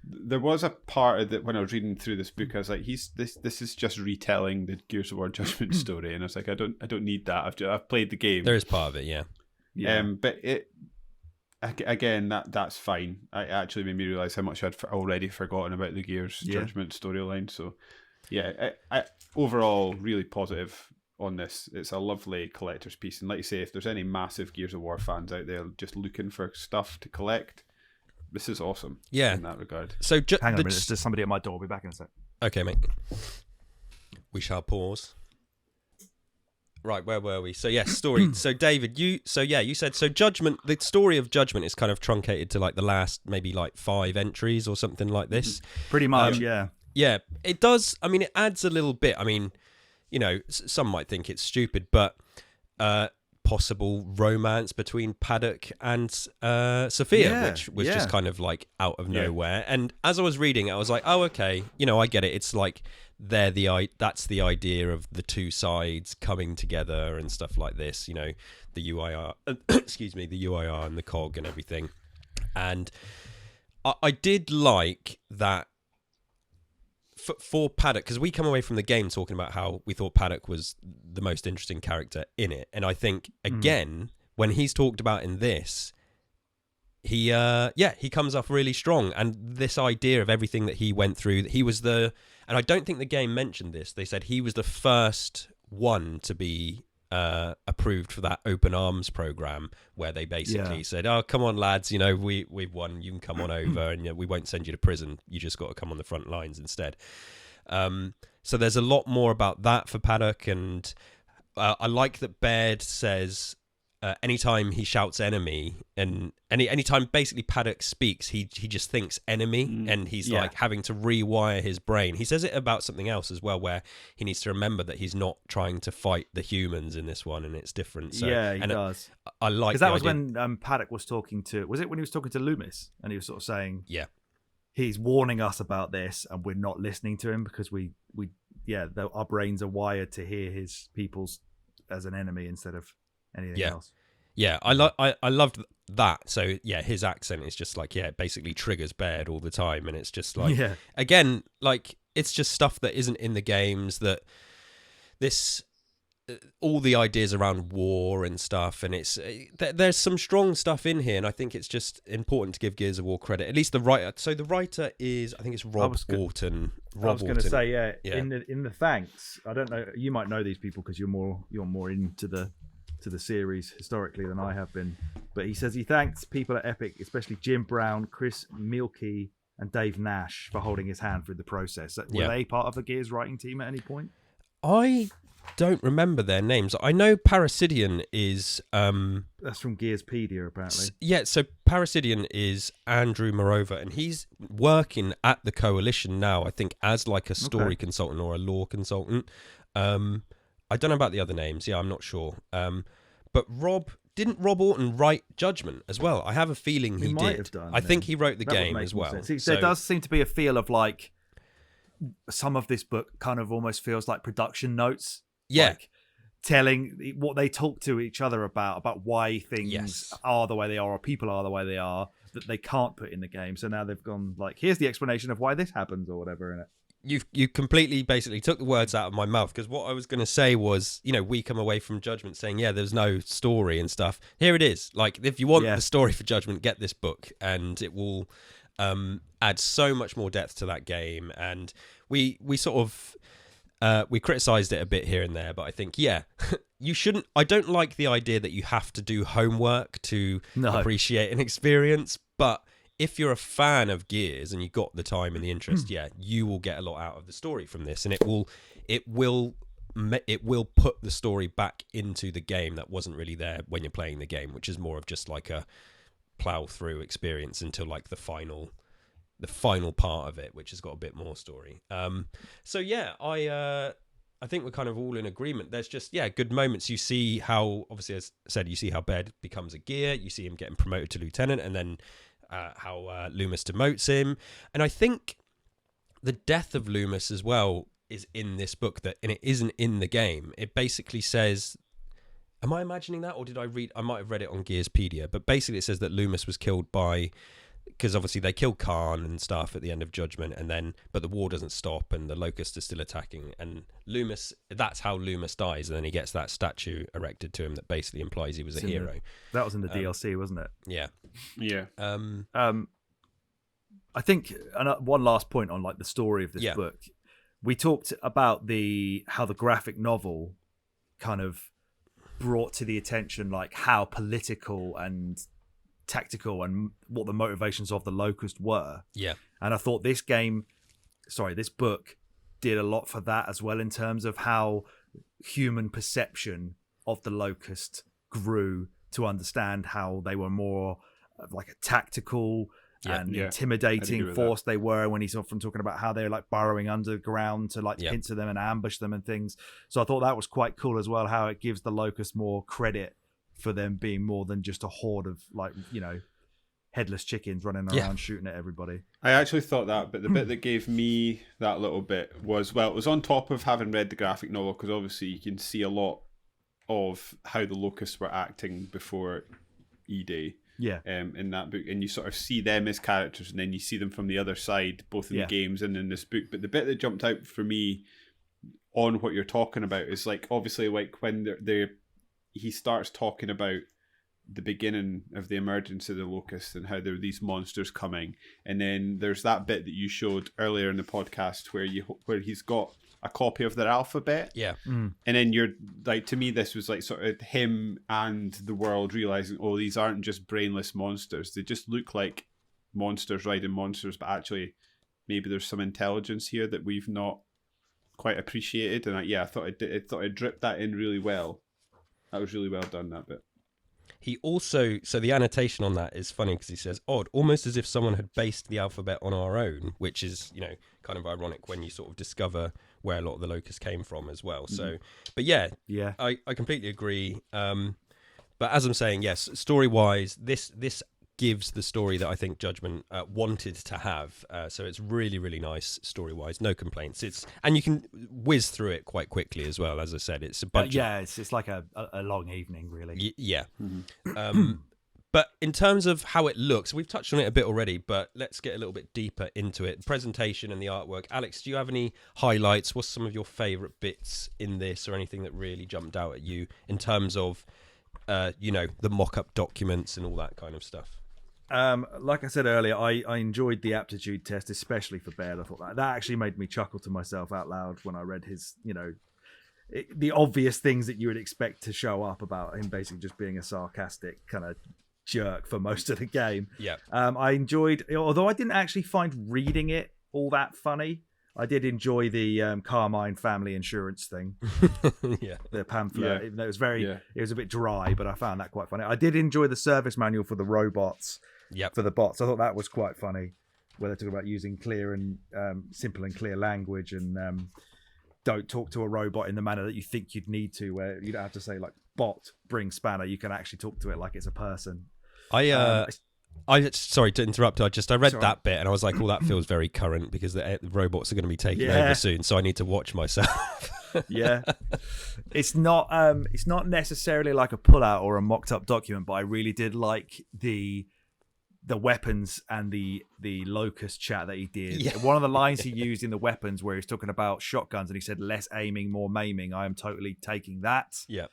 There was a part of that when I was reading through this book, I was like, this is just retelling the Gears of War Judgment story, and I was like, I don't need that. I've played the game. There is part of it, yeah. But it, again, that's fine. It actually made me realise how much I'd already forgotten about the Gears Judgment storyline. So, I overall really positive on this. It's a lovely collector's piece, and like you say, if there's any massive Gears of War fans out there just looking for stuff to collect, this is awesome. Yeah, in that regard. So hang on a minute, there's somebody at my door. I'll be back in a sec. Okay, mate. We shall pause. Right, where were we? So yes, story. So David, you said Judgment. The story of Judgment is kind of truncated to like the last maybe like 5 entries or something like this. Pretty much, yeah. Yeah, it does. I mean, it adds a little bit. I mean, you know, some might think it's stupid, but possible romance between Paddock and Sophia, which was just kind of like out of nowhere. And as I was reading it, I was like, oh, okay, you know, I get it. It's like that's the idea of the two sides coming together and stuff like this. You know, the UIR, the UIR and the Cog and everything. And I did like that. For Paddock, because we come away from the game talking about how we thought Paddock was the most interesting character in it, and I think again when he's talked about in this, he comes off really strong, and this idea of everything that he went through, that he was and I don't think the game mentioned this. They said he was the first one to be approved for that open arms program, where they basically said, "Oh, come on, lads, you know, we've won. You can come on over, and we won't send you to prison. You just got to come on the front lines instead." So there's a lot more about that for Paddock, and I like that Baird says anytime he shouts enemy, and anytime basically Paddock speaks, he just thinks enemy, and he's like having to rewire his brain. He says it about something else as well, where he needs to remember that he's not trying to fight the humans in this one, and it's different. So, he does. I like, because that was when Paddock was talking to. Was it when he was talking to Loomis, and he was sort of saying, he's warning us about this, and we're not listening to him because our brains are wired to hear his peoples as an enemy instead of anything else. Yeah, I loved that. So his accent is just like, it basically triggers Baird all the time, and it's just like, again, like it's just stuff that isn't in the games, that this all the ideas around war and stuff, and it's there's some strong stuff in here, and I think it's just important to give Gears of War credit, at least the writer. So the writer is, I think it's Rob Wharton. I was going to say, yeah. Yeah. In the thanks, I don't know, you might know these people because you're more into the series historically than I have been, but he says he thanks people at Epic, especially Jim Brown, Chris Mielke, and Dave Nash for holding his hand through the process. Were they part of the Gears writing team at any point? I don't remember their names. I know Parasidian is that's from GearsPedia apparently. Yeah, so Parasidian is Andrew Morova, and he's working at the Coalition now, I think, as like a story consultant or a lore consultant. I don't know about the other names. Yeah, I'm not sure. But didn't Rob Orton write Judgment as well? I have a feeling he might did. Have done, I think he wrote the game as well. See, so there does seem to be a feel of like some of this book kind of almost feels like production notes. Yeah. Like telling what they talk to each other about why things are the way they are, or people are the way they are, that they can't put in the game. So now they've gone like, here's the explanation of why this happens or whatever in it. You completely basically took the words out of my mouth, because what I was going to say was, we come away from Judgment saying, yeah, there's no story and stuff. Here it is. Like, if you want the story for Judgment, get this book, and it will add so much more depth to that game. And we sort of we criticised it a bit here and there, but I think, you shouldn't. I don't like the idea that you have to do homework to appreciate an experience, but if you're a fan of Gears and you've got the time and the interest, you will get a lot out of the story from this, and it will put the story back into the game that wasn't really there when you're playing the game, which is more of just like a plow through experience until like the final part of it, which has got a bit more story. I think we're kind of all in agreement. There's just good moments. You see how, obviously, as I said, you see how Baird becomes a gear. You see him getting promoted to lieutenant, and then how Loomis demotes him. And I think the death of Loomis as well is in this book, and it isn't in the game. It basically says, am I imagining that, or did I might have read it on GearsPedia, but basically it says that Loomis was killed because obviously they kill Khan and stuff at the end of Judgment, but the war doesn't stop and the Locust is still attacking, and Loomis, that's how Loomis dies, and then he gets that statue erected to him that basically implies he was a hero. That was in the DLC, wasn't it? Yeah. I think one last point on like the story of this book. We talked about how the graphic novel kind of brought to the attention like how political and tactical and what the motivations of the Locust were. Yeah. And I thought this book did a lot for that as well, in terms of how human perception of the Locust grew to understand how they were more of like a tactical and intimidating force they were, when he's often talking about how they're like burrowing underground to like pincer them and ambush them and things. So I thought that was quite cool as well, how it gives the Locust more credit for them being more than just a horde of like, headless chickens running around shooting at everybody. I actually thought that, but the bit that gave me that little bit was, well, it was on top of having read the graphic novel, because obviously you can see a lot of how the Locusts were acting before E-Day. In that book, and you sort of see them as characters, and then you see them from the other side, both in the games and in this book. But the bit that jumped out for me on what you're talking about is like, obviously, like when he starts talking about the beginning of the emergence of the Locust and how there are these monsters coming, and then there's that bit that you showed earlier in the podcast where he's got a copy of their alphabet. And then you're like, to me, this was like sort of him and the world realizing, oh, these aren't just brainless monsters, they just look like monsters riding monsters, but actually maybe there's some intelligence here that we've not quite appreciated. And I thought it dripped that in really well. That was really well done, that bit. He also, so the annotation on that is funny, because he says, odd, almost as if someone had based the alphabet on our own, which is, kind of ironic when you sort of discover where a lot of the Locusts came from as well. So, but I completely agree. But as I'm saying, yes, story-wise, this gives the story that I think Judgment wanted to have. So it's really, really nice story-wise. No complaints. And you can whiz through it quite quickly as well. As I said, it's a bunch. It's like a long evening, really. Yeah. But in terms of how it looks, we've touched on it a bit already, but let's get a little bit deeper into it. The presentation and the artwork. Alex, do you have any highlights? What's some of your favourite bits in this, or anything that really jumped out at you in terms of, the mock-up documents and all that kind of stuff? Like I said earlier, I enjoyed the aptitude test, especially for Baird. I thought that actually made me chuckle to myself out loud when I read his, the obvious things that you would expect to show up about him basically just being a sarcastic kind of jerk for most of the game. Yeah. I enjoyed, although I didn't actually find reading it all that funny, I did enjoy the Carmine family insurance thing. Yeah. The pamphlet. Yeah. It was it was a bit dry, but I found that quite funny. I did enjoy the service manual for the robots. Yep. For the bots. I thought that was quite funny, where they talk about using clear and simple and clear language, and don't talk to a robot in the manner that you think you'd need to, where you don't have to say like bot bring spanner. You can actually talk to it like it's a person. I sorry to interrupt. I read Sorry. that bit and I was like, "Oh, that feels very current because the robots are going to be taking over soon." So I need to watch myself. Yeah, it's not necessarily like a pullout or a mocked up document, but I really did like the weapons and the Locust chat that he did. Yeah. One of the lines he used in the weapons where he was talking about shotguns and he said, "Less aiming, more maiming. I am totally taking that." Yeah.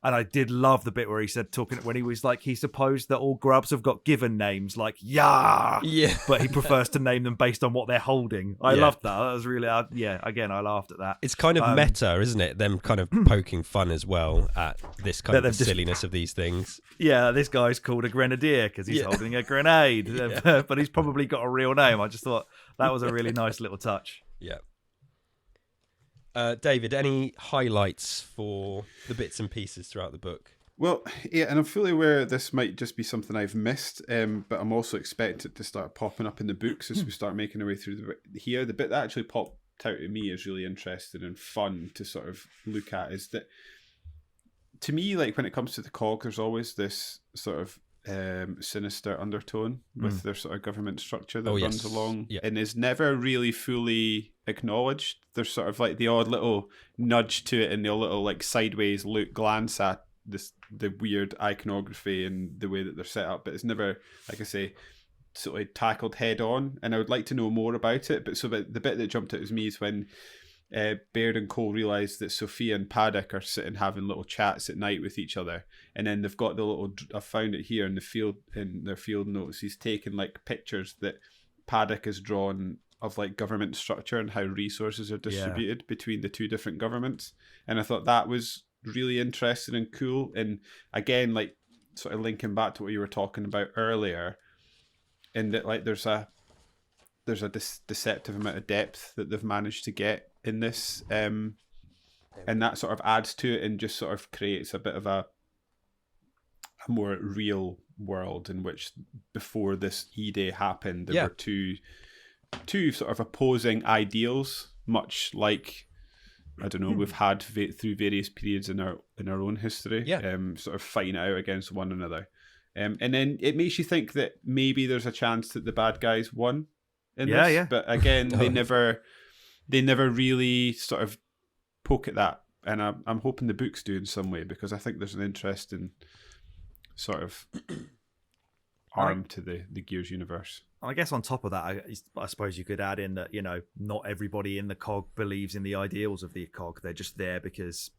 And I did love the bit where he said, when he was like, he supposed that all grubs have got given names like "yeah," but he prefers to name them based on what they're holding. I loved that. That was really, again, I laughed at that. It's kind of meta, isn't it? Them kind of poking fun as well at this kind of the silliness of these things. Yeah, this guy's called a grenadier because he's holding a grenade, but he's probably got a real name. I just thought that was a really nice little touch. Yeah. David, any highlights for the bits and pieces throughout the book? Well, yeah, and I'm fully aware this might just be something I've missed, but I'm also expecting it to start popping up in the books as we start making our way through here. The bit that actually popped out to me is really interesting and fun to sort of look at is that, to me, like when it comes to the cog, there's always this sort of sinister undertone with their sort of government structure that runs along and is never really fully acknowledged. There's sort of like the odd little nudge to it and the little like sideways glance at the weird iconography and the way that they're set up, but it's never, like I say, sort of tackled head on. And I would like to know more about it. But the bit that jumped out at me is when Baird and Cole realise that Sophia and Paddock are sitting having little chats at night with each other, and then they've got the little. I found it here in their field notes. He's taken like pictures that Paddock has drawn of like government structure and how resources are distributed between the two different governments, and I thought that was really interesting and cool. And again, like sort of linking back to what you were talking about earlier, in that like there's a deceptive amount of depth that they've managed to get in this, and that sort of adds to it and just sort of creates a bit of a more real world in which before this E-Day happened there were two sort of opposing ideals, much like I don't know we've had through various periods in our own history, sort of fighting out against one another, and then it makes you think that maybe there's a chance that the bad guys won in this. But again, they never really sort of poke at that, and I'm hoping the books do in some way, because I think there's an interesting sort of arm to the Gears universe. I guess on top of that, I suppose you could add in that, not everybody in the cog believes in the ideals of the cog. They're just there because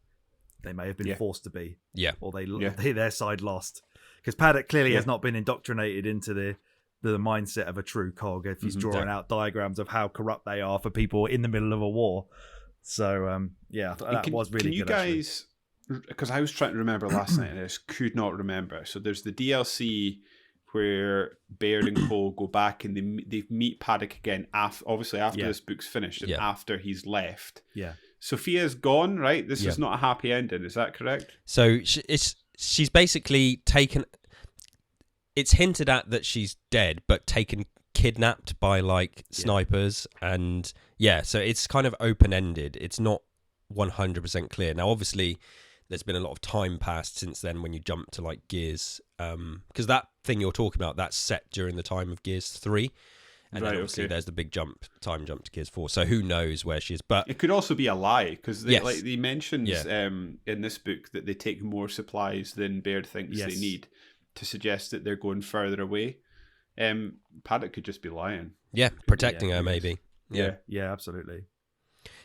they may have been forced to be, or their side lost. Because Paddock clearly has not been indoctrinated into the mindset of a true cog if he's drawing out diagrams of how corrupt they are for people in the middle of a war. So that was really good. Can you guys, because I was trying to remember last night and I just could not remember. So there's the DLC where Baird and Cole go back and they meet Paddock again obviously after this book's finished and after he's left. Sophia's gone, right? This is not a happy ending, is that correct? So she's basically taken. It's hinted at that she's dead, but kidnapped by like snipers, and so it's kind of open-ended. It's not 100% clear. Now, obviously, there's been a lot of time passed since then when you jump to like Gears, because that thing you're talking about, that's set during the time of Gears 3, and then obviously there's the big time jump to Gears 4. So who knows where she is? But it could also be a lie, because they mentioned in this book that they take more supplies than Baird thinks they need. to suggest that they're going further away. Paddock could just be lying. Yeah, protecting her maybe. Yeah, absolutely.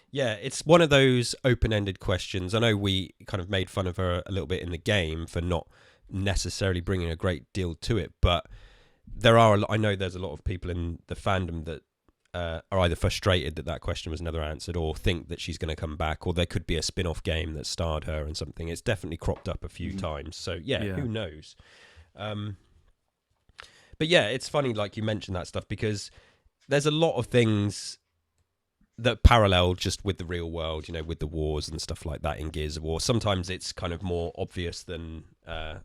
Yeah, it's one of those open-ended questions. I know we kind of made fun of her a little bit in the game for not necessarily bringing a great deal to it, but I know there's a lot of people in the fandom that are either frustrated that question was never answered, or think that she's going to come back, or there could be a spin-off game that starred her and something. It's definitely cropped up a few times, so who knows? But yeah, it's funny, like you mentioned that stuff, because there's a lot of things that parallel just with the real world, with the wars and stuff like that in Gears of War. Sometimes it's kind of more obvious than than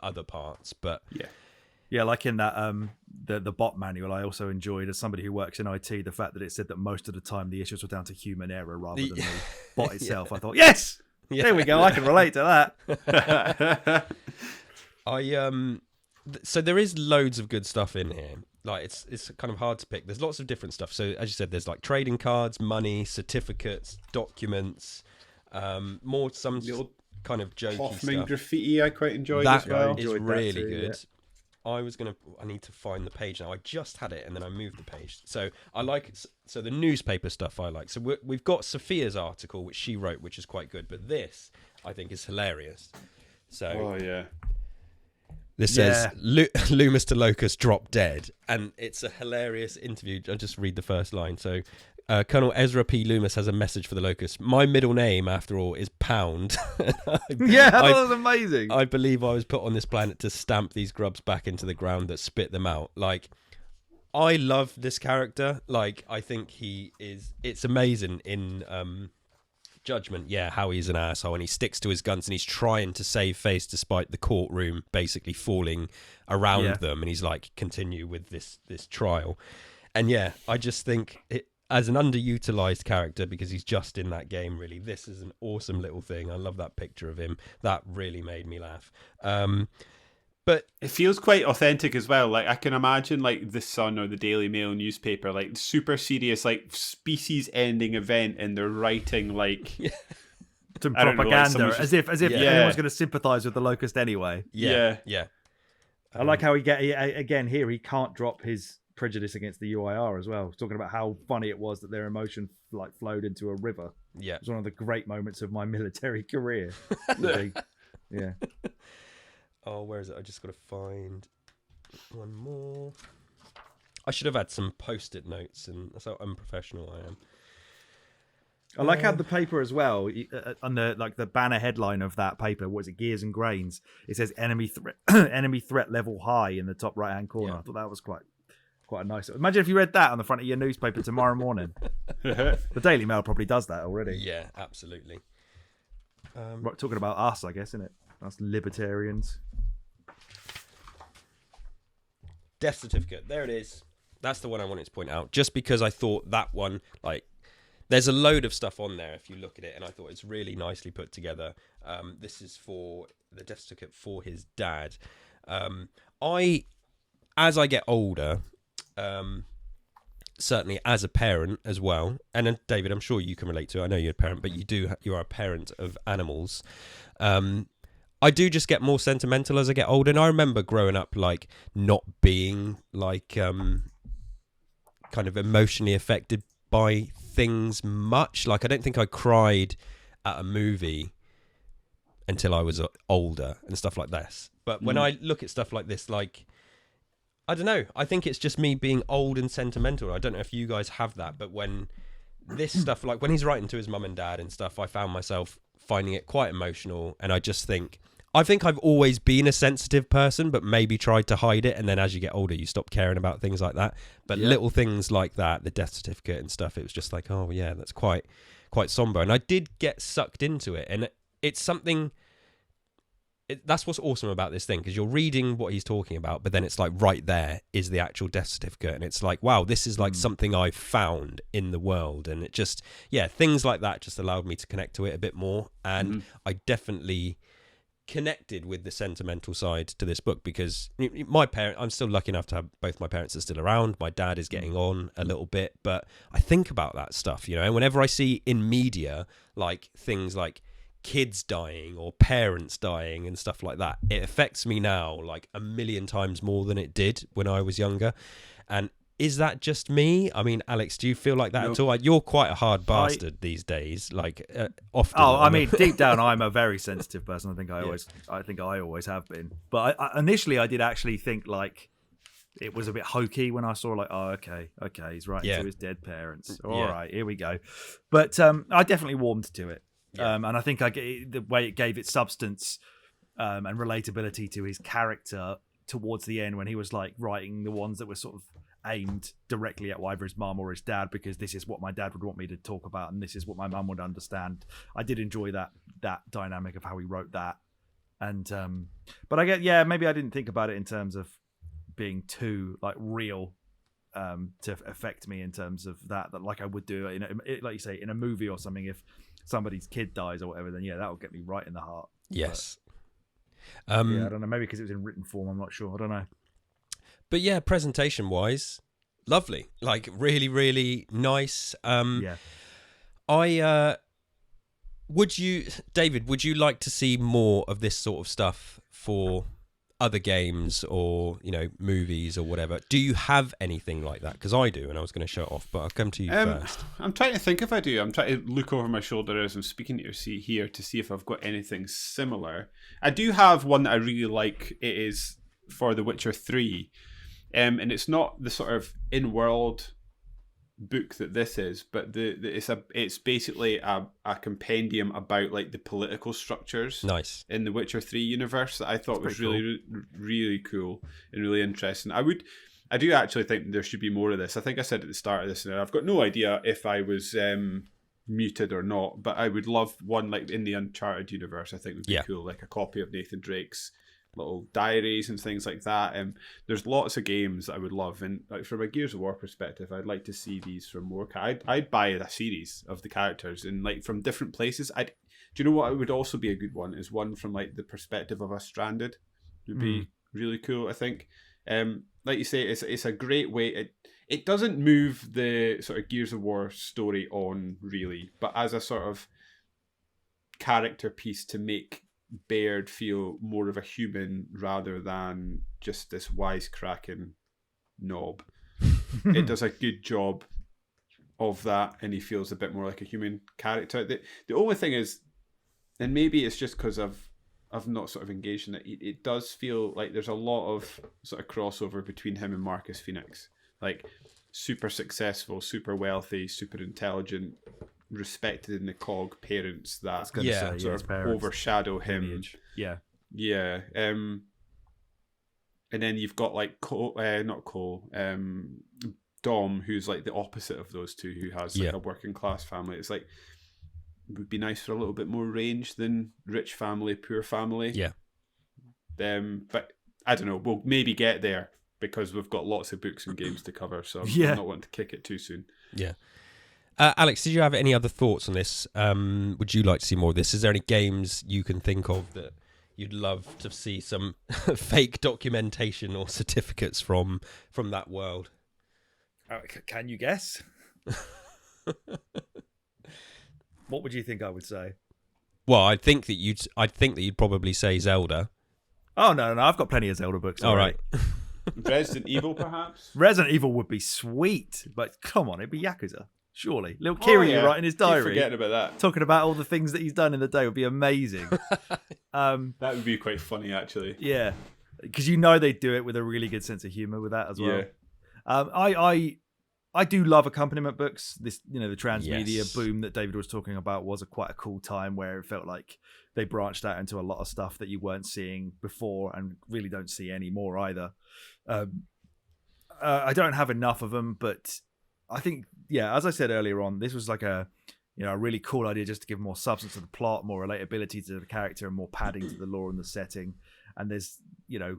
other parts, but yeah, like in that the bot manual, I also enjoyed, as somebody who works in IT, the fact that it said that most of the time the issues were down to human error rather than the bot itself. I thought, yes, there we go, I can relate to that. So there is loads of good stuff in here. Like it's kind of hard to pick. There's lots of different stuff. So as you said, there's like trading cards, money, certificates, documents, some kind of jokey Hoffman stuff. graffiti I quite enjoyed that as well. Is really good. Yeah. I need to find the page now. I just had it and then I moved the page. So I like it. So the newspaper stuff I like. So we've got Sophia's article, which she wrote, which is quite good. But this I think is hilarious. So this says Loomis to Locust drop dead, and it's a hilarious interview. I'll just read the first line. So Colonel Ezra P. Loomis has a message for the Locust. My middle name, after all, is Pound. That was amazing. I believe I was put on this planet to stamp these grubs back into the ground that spit them out. Like, I love this character. Like, I think it's amazing in Judgment, how he's an asshole and he sticks to his guns and he's trying to save face despite the courtroom basically falling around them, and he's like, continue with this trial. And I just think as an underutilized character, because he's just in that game, really, this is an awesome little thing. I love that picture of him. That really made me laugh. But it feels quite authentic as well. Like, I can imagine like the Sun or the Daily Mail newspaper, like super serious, like species-ending event, and they're writing like some propaganda, as if anyone's going to sympathise with the Locust anyway. Yeah. I like how he can't drop his prejudice against the UIR as well. Talking about how funny it was that their emotion like flowed into a river. Yeah, it's one of the great moments of my military career. Yeah. Oh, where is it? I just got to find one more. I should have had some post-it notes, and that's how unprofessional I am. I like how the paper as well, on the banner headline of that paper, what is it, Gears and Grains? It says enemy threat level high in the top right-hand corner. I thought that was quite a nice. Imagine if you read that on the front of your newspaper tomorrow morning. The Daily Mail probably does that already. Yeah, absolutely. Talking about us, I guess, isn't it? Us libertarians. Death certificate. There it is. That's the one I wanted to point out. Just because I thought that one, like, there's a load of stuff on there if you look at it, and I thought it's really nicely put together. This is for the death certificate for his dad. As I get older, certainly as a parent as well, and then David, I'm sure you can relate to it. I know you're a parent, but you are a parent of animals. I do just get more sentimental as I get older, and I remember growing up like not being like kind of emotionally affected by things much. Like, I don't think I cried at a movie until I was older and stuff like this. But when I look at stuff like this, like, I don't know, I think it's just me being old and sentimental. I don't know if you guys have that, but when this stuff, like when he's writing to his mum and dad and stuff, I found myself finding it quite emotional. And I think I've always been a sensitive person, but maybe tried to hide it. And then as you get older, you stop caring about things like that. But little things like that, the death certificate and stuff, it was just like, oh yeah, that's quite somber. And I did get sucked into it. And it's something, that's what's awesome about this thing, because you're reading what he's talking about, but then it's like right there is the actual death certificate. And it's like, wow, this is like something I found in the world. And it just, things like that just allowed me to connect to it a bit more. And I definitely connected with the sentimental side to this book, because I'm still lucky enough to have both my parents are still around. My dad is getting on a little bit, but I think about that stuff, and whenever I see in media like things like kids dying or parents dying and stuff like that, it affects me now like a million times more than it did when I was younger. And is that just me? I mean, Alex, do you feel like that at all? You're quite a hard bastard these days, like often. Oh, I mean, deep down, I'm a very sensitive person. I think I always have been. But initially, I did actually think like it was a bit hokey when I saw like, oh, okay, he's writing to his dead parents. All right, here we go. But I definitely warmed to it. And I think the way it gave it substance and relatability to his character towards the end when he was like writing the ones that were sort of aimed directly at either his mum or his dad, because this is what my dad would want me to talk about and this is what my mum would understand. I did enjoy that dynamic of how he wrote that. And but I get, maybe I didn't think about it in terms of being too like real to affect me in terms of that like I would do like you say in a movie or something. If somebody's kid dies or whatever, then that will get me right in the heart. Yes. But, I don't know, maybe because it was in written form, I'm not sure, I don't know. But yeah, presentation wise, lovely, like really, really nice. David, would you like to see more of this sort of stuff for other games or movies or whatever? Do you have anything like that? Because I do, and I was going to show it off, but I'll come to you first. I'm trying to think if I do. I'm trying to look over my shoulder as I'm speaking to you here to see if I've got anything similar. I do have one that I really like. It is for The Witcher 3, and it's not the sort of in-world book that this is, but it's basically a compendium about like the political structures in the Witcher 3 universe that I thought was really cool. Really cool and really interesting. I do actually think there should be more of this. I think I said at the start of this, and I've got no idea if I was muted or not, but I would love one like in the Uncharted universe. I think would be cool, like a copy of Nathan Drake's little diaries and things like that. There's lots of games that I would love, and like from a Gears of War perspective, I'd like to see these from more. I'd buy a series of the characters and like from different places. Do you know what? It would also be a good one is one from like the perspective of a Stranded. It would be really cool, I think. Like you say, it's a great way. It doesn't move the sort of Gears of War story on really, but as a sort of character piece to make Baird feel more of a human rather than just this wisecracking knob. It does a good job of that, and he feels a bit more like a human character. The only thing is, and maybe it's just because I've not sort of engaged in it, it does feel like there's a lot of sort of crossover between him and Marcus Phoenix. Like super successful, super wealthy, super intelligent, respected in the cog parents that sort of overshadow him. Lineage. And then you've got like Dom, who's like the opposite of those two, who has like a working class family. It's like it would be nice for a little bit more range than rich family, poor family. But I don't know, we'll maybe get there because we've got lots of books and games to cover, so I'm not wanting to kick it too soon. Alex, did you have any other thoughts on this? Would you like to see more of this? Is there any games you can think of that you'd love to see some fake documentation or certificates from that world? Can you guess? What would you think I would say? Well, I'd think that you'd probably say Zelda. Oh no, I've got plenty of Zelda books. All right. Resident Evil, perhaps? Resident Evil would be sweet, but come on, it'd be Yakuza. Surely. Little Kiryu writing his diary. Keep forgetting about that. Talking about all the things that he's done in the day would be amazing. That would be quite funny, actually. Yeah. Because they do it with a really good sense of humour with that as well. Yeah. I do love accompaniment books. This, the transmedia boom that David was talking about was quite a cool time where it felt like they branched out into a lot of stuff that you weren't seeing before and really don't see anymore either. I don't have enough of them, but I think, as I said earlier on, this was like a really cool idea just to give more substance to the plot, more relatability to the character, and more padding to the lore and the setting. And there's,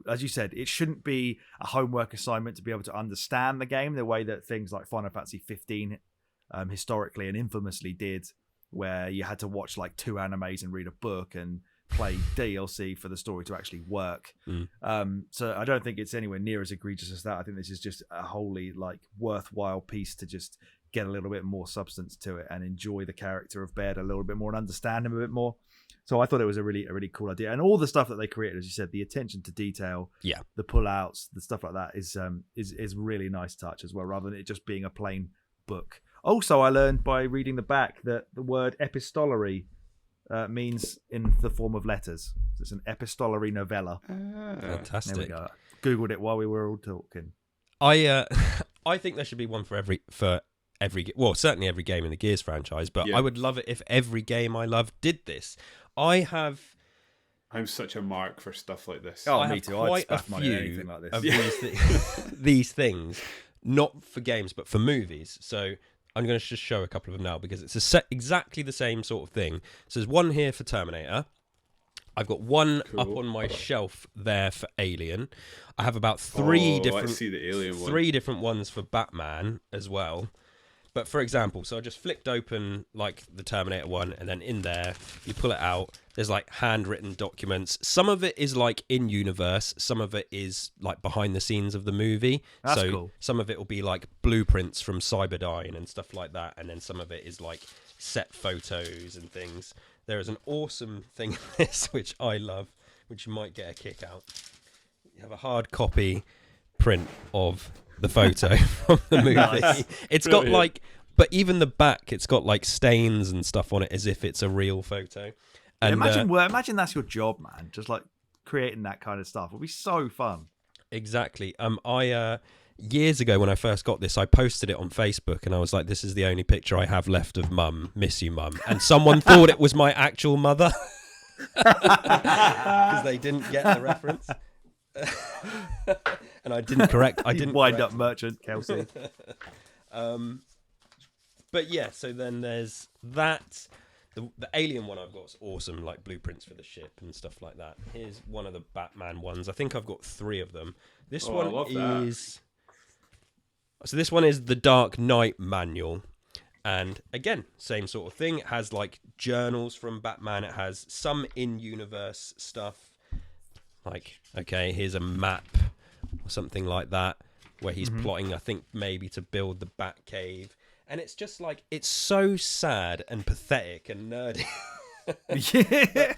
as you said, it shouldn't be a homework assignment to be able to understand the game the way that things like Final Fantasy 15 historically and infamously did, where you had to watch like 2 animes and read a book and play DLC for the story to actually work. So I don't think it's anywhere near as egregious as that. I think this is just a wholly like worthwhile piece to just get a little bit more substance to it and enjoy the character of Baird a little bit more and understand him a bit more. So I thought it was a really cool idea, and all the stuff that they created, as you said, the attention to detail, the pullouts, the stuff like that is really nice touch as well, rather than it just being a plain book. Also, I learned by reading the back that the word epistolary means in the form of letters. It's an epistolary novella. Fantastic. There we go. Googled it while we were all talking. I think there should be one for every well, certainly every game in the Gears franchise, but I would love it if every game I love did this. I'm such a mark for stuff like this. Oh, I me have too. quite I'd a spend money on few anything like this. of these things, not for games, but for movies. So I'm going to just show a couple of them now because it's exactly the same sort of thing. So there's one here for Terminator. I've got one up on my shelf there for Alien. I have about three different ones for Batman as well. But for example, so I just flicked open like the Terminator one, and then in there, you pull it out. There's like handwritten documents. Some of it is like in universe. Some of it is like behind the scenes of the movie. That's so cool. Some of it will be like blueprints from Cyberdyne and stuff like that. And then some of it is like set photos and things. There is an awesome thing in this, which I love, which you might get a kick out. You have a hard copy print of the photo from the movie. Nice. It's got like, but even the back, it's got like stains and stuff on it as if it's a real photo. And imagine that's your job, man. Just like creating that kind of stuff. It'd be so fun. Exactly. I years ago when I first got this, I posted it on Facebook and I was like, this is the only picture I have left of Mum. Miss you, Mum. And someone thought it was my actual mother because they didn't get the reference. And I didn't correct. I didn't wind up merchant, Kelsey. But yeah, so then there's that. The Alien one I've got is awesome, like blueprints for the ship and stuff like that. Here's one of the Batman ones. I think I've got 3 of them. This one is. So this one is the Dark Knight manual. And again, same sort of thing. It has like journals from Batman. It has some in-universe stuff. Like, okay, here's a map or something like that where he's plotting, I think, maybe to build the Batcave. And it's just like, it's so sad and pathetic and nerdy. Yeah.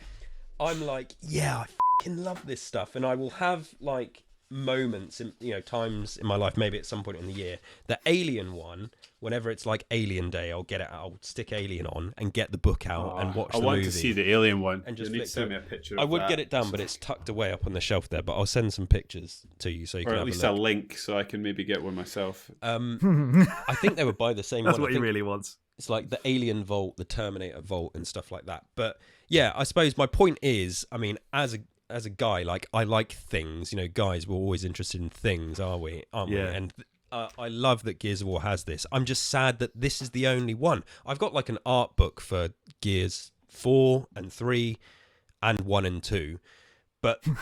I'm like, yeah, I fucking love this stuff. And I will have like moments in, times in my life, maybe at some point in the year. The Alien one, whenever it's like Alien Day, I'll stick Alien on and get the book out and watch the movie. I want to see the Alien one. And just you need to send me a picture. I would get it done, but it's tucked away up on the shelf there. But I'll send some pictures to you so you can have a look. Or at least a link so I can maybe get one myself. I think they would buy the same That's one. what he really wants. It's like the Alien Vault, the Terminator Vault, and stuff like that. But yeah, I suppose my point is, I mean, as a guy, like I like things. Guys, we're always interested in things, aren't we? And I love that Gears of War has this. I'm just sad that this is the only one. I've got like an art book for Gears 4 and 3 and 1 and 2.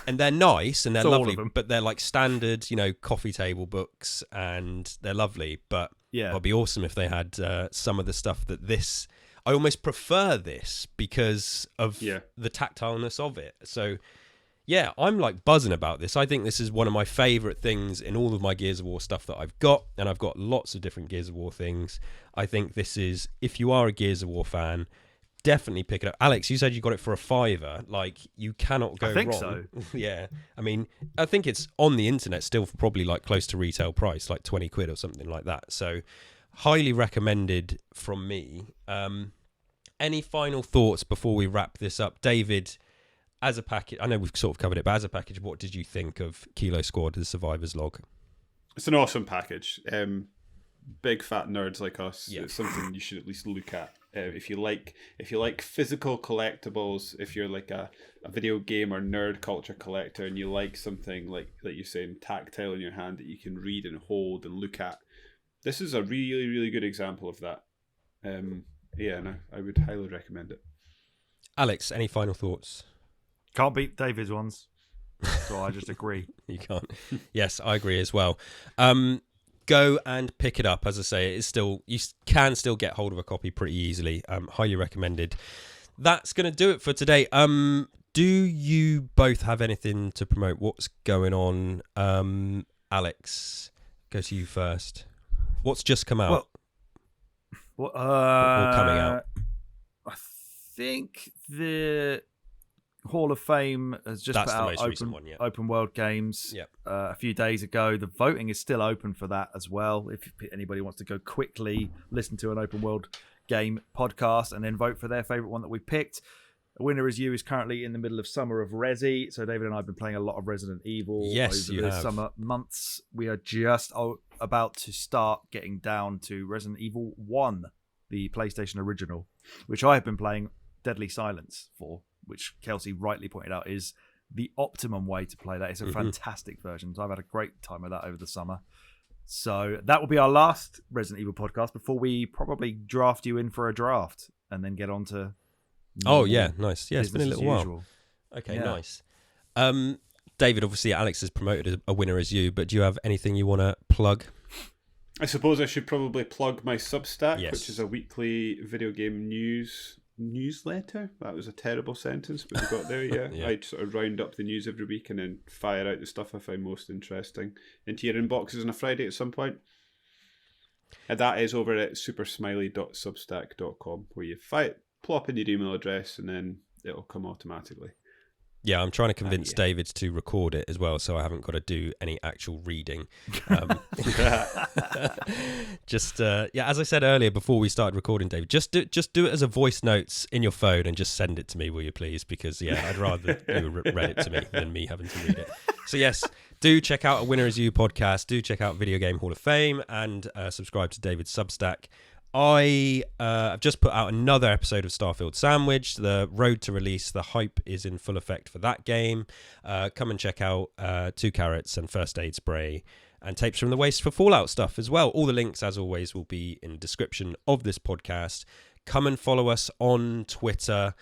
And they're nice and they're lovely, but they're like standard, coffee table books and they're lovely. But yeah, it'd be awesome if they had some of the stuff that this. I almost prefer this because of the tactileness of it. So yeah, I'm like buzzing about this. I think this is one of my favourite things in all of my Gears of War stuff that I've got, and I've got lots of different Gears of War things. I think this is, if you are a Gears of War fan, definitely pick it up. Alex, you said you got it for a £5. Like, you cannot go wrong. I think so. Yeah. I mean, I think it's on the internet still for probably like close to retail price, like 20 quid or something like that. So highly recommended from me. Any final thoughts before we wrap this up? David, as a package, I know we've sort of covered it, but as a package, what did you think of Kilo Squad, the Survivor's Log? It's an awesome package. Big fat nerds like us, it's something you should at least look at. If you like physical collectibles, if you're like a video game or nerd culture collector and you like something like you're saying, tactile in your hand that you can read and hold and look at, this is a really, really good example of that. I would highly recommend it. Alex, any final thoughts? Can't beat David's ones, so I just agree. You can't. Yes, I agree as well. Go and pick it up. As I say, you can still get hold of a copy pretty easily. Highly recommended. That's going to do it for today. Do you both have anything to promote? What's going on? Alex, go to you first. What's just come out? Or coming out? I think the Hall of Fame has just That's put the out most recent one, yeah. open world games Yep. a few days ago. The voting is still open for that as well. If anybody wants to go quickly listen to an open world game podcast and then vote for their favourite one that we picked. Winner is You is currently in the middle of Summer of Resi. So David and I have been playing a lot of Resident Evil over the summer months. We are just about to start getting down to Resident Evil 1, the PlayStation original, which I have been playing Deadly Silence for, which Kelsey rightly pointed out is the optimum way to play that. It's a fantastic version. So I've had a great time with that over the summer. So that will be our last Resident Evil podcast before we probably draft you in for a draft and then get on to... Oh, yeah, nice. Yeah, it's been a little while. Okay, yeah. Nice. David, obviously Alex has promoted a Winner Is You, but do you have anything you want to plug? I suppose I should probably plug my Substack, Yes. which is a weekly video game newsletter. That was a terrible sentence, but we got there, yeah. Yeah. I sort of round up the news every week and then fire out the stuff I find most interesting into your inboxes on a Friday at some point. And that is over at supersmiley.substack.com, where you plop in your email address and then it'll come automatically. Yeah, I'm trying to convince David to record it as well, so I haven't got to do any actual reading. Just as I said earlier before we started recording, David, just do it as a voice notes in your phone and just send it to me, will you please? Because I'd rather you read it to me than me having to read it. So yes, do check out a Winner Is You podcast. Do check out Video Game Hall of Fame and subscribe to David's Substack. I've just put out another episode of Starfield Sandwich. The road to release, the hype is in full effect for that game. Come and check out 2 Carrots and First Aid Spray and Tapes from the Waste for Fallout stuff as well. All the links, as always, will be in the description of this podcast. Come and follow us on Twitter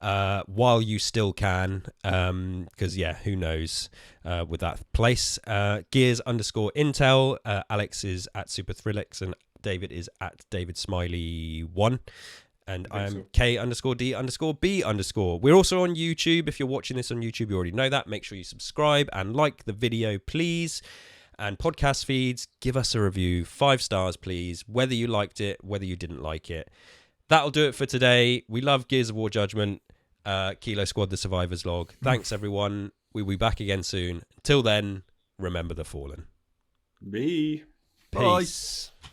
while you still can, because who knows with that place. Gears_Intel. Alex is at Super Thrillix and David is at David Smiley 1, and I am K_D_B_. We're also on YouTube. If you're watching this on YouTube, you already know that. Make sure you subscribe and like the video, please. And podcast feeds, give us a review, 5 stars, please. Whether you liked it, whether you didn't like it. That'll do it for today. We love Gears of War Judgment, Kilo Squad, the Survivor's Log. Thanks, everyone. We'll be back again soon. Until then, remember the fallen. Bye. Peace. Bye.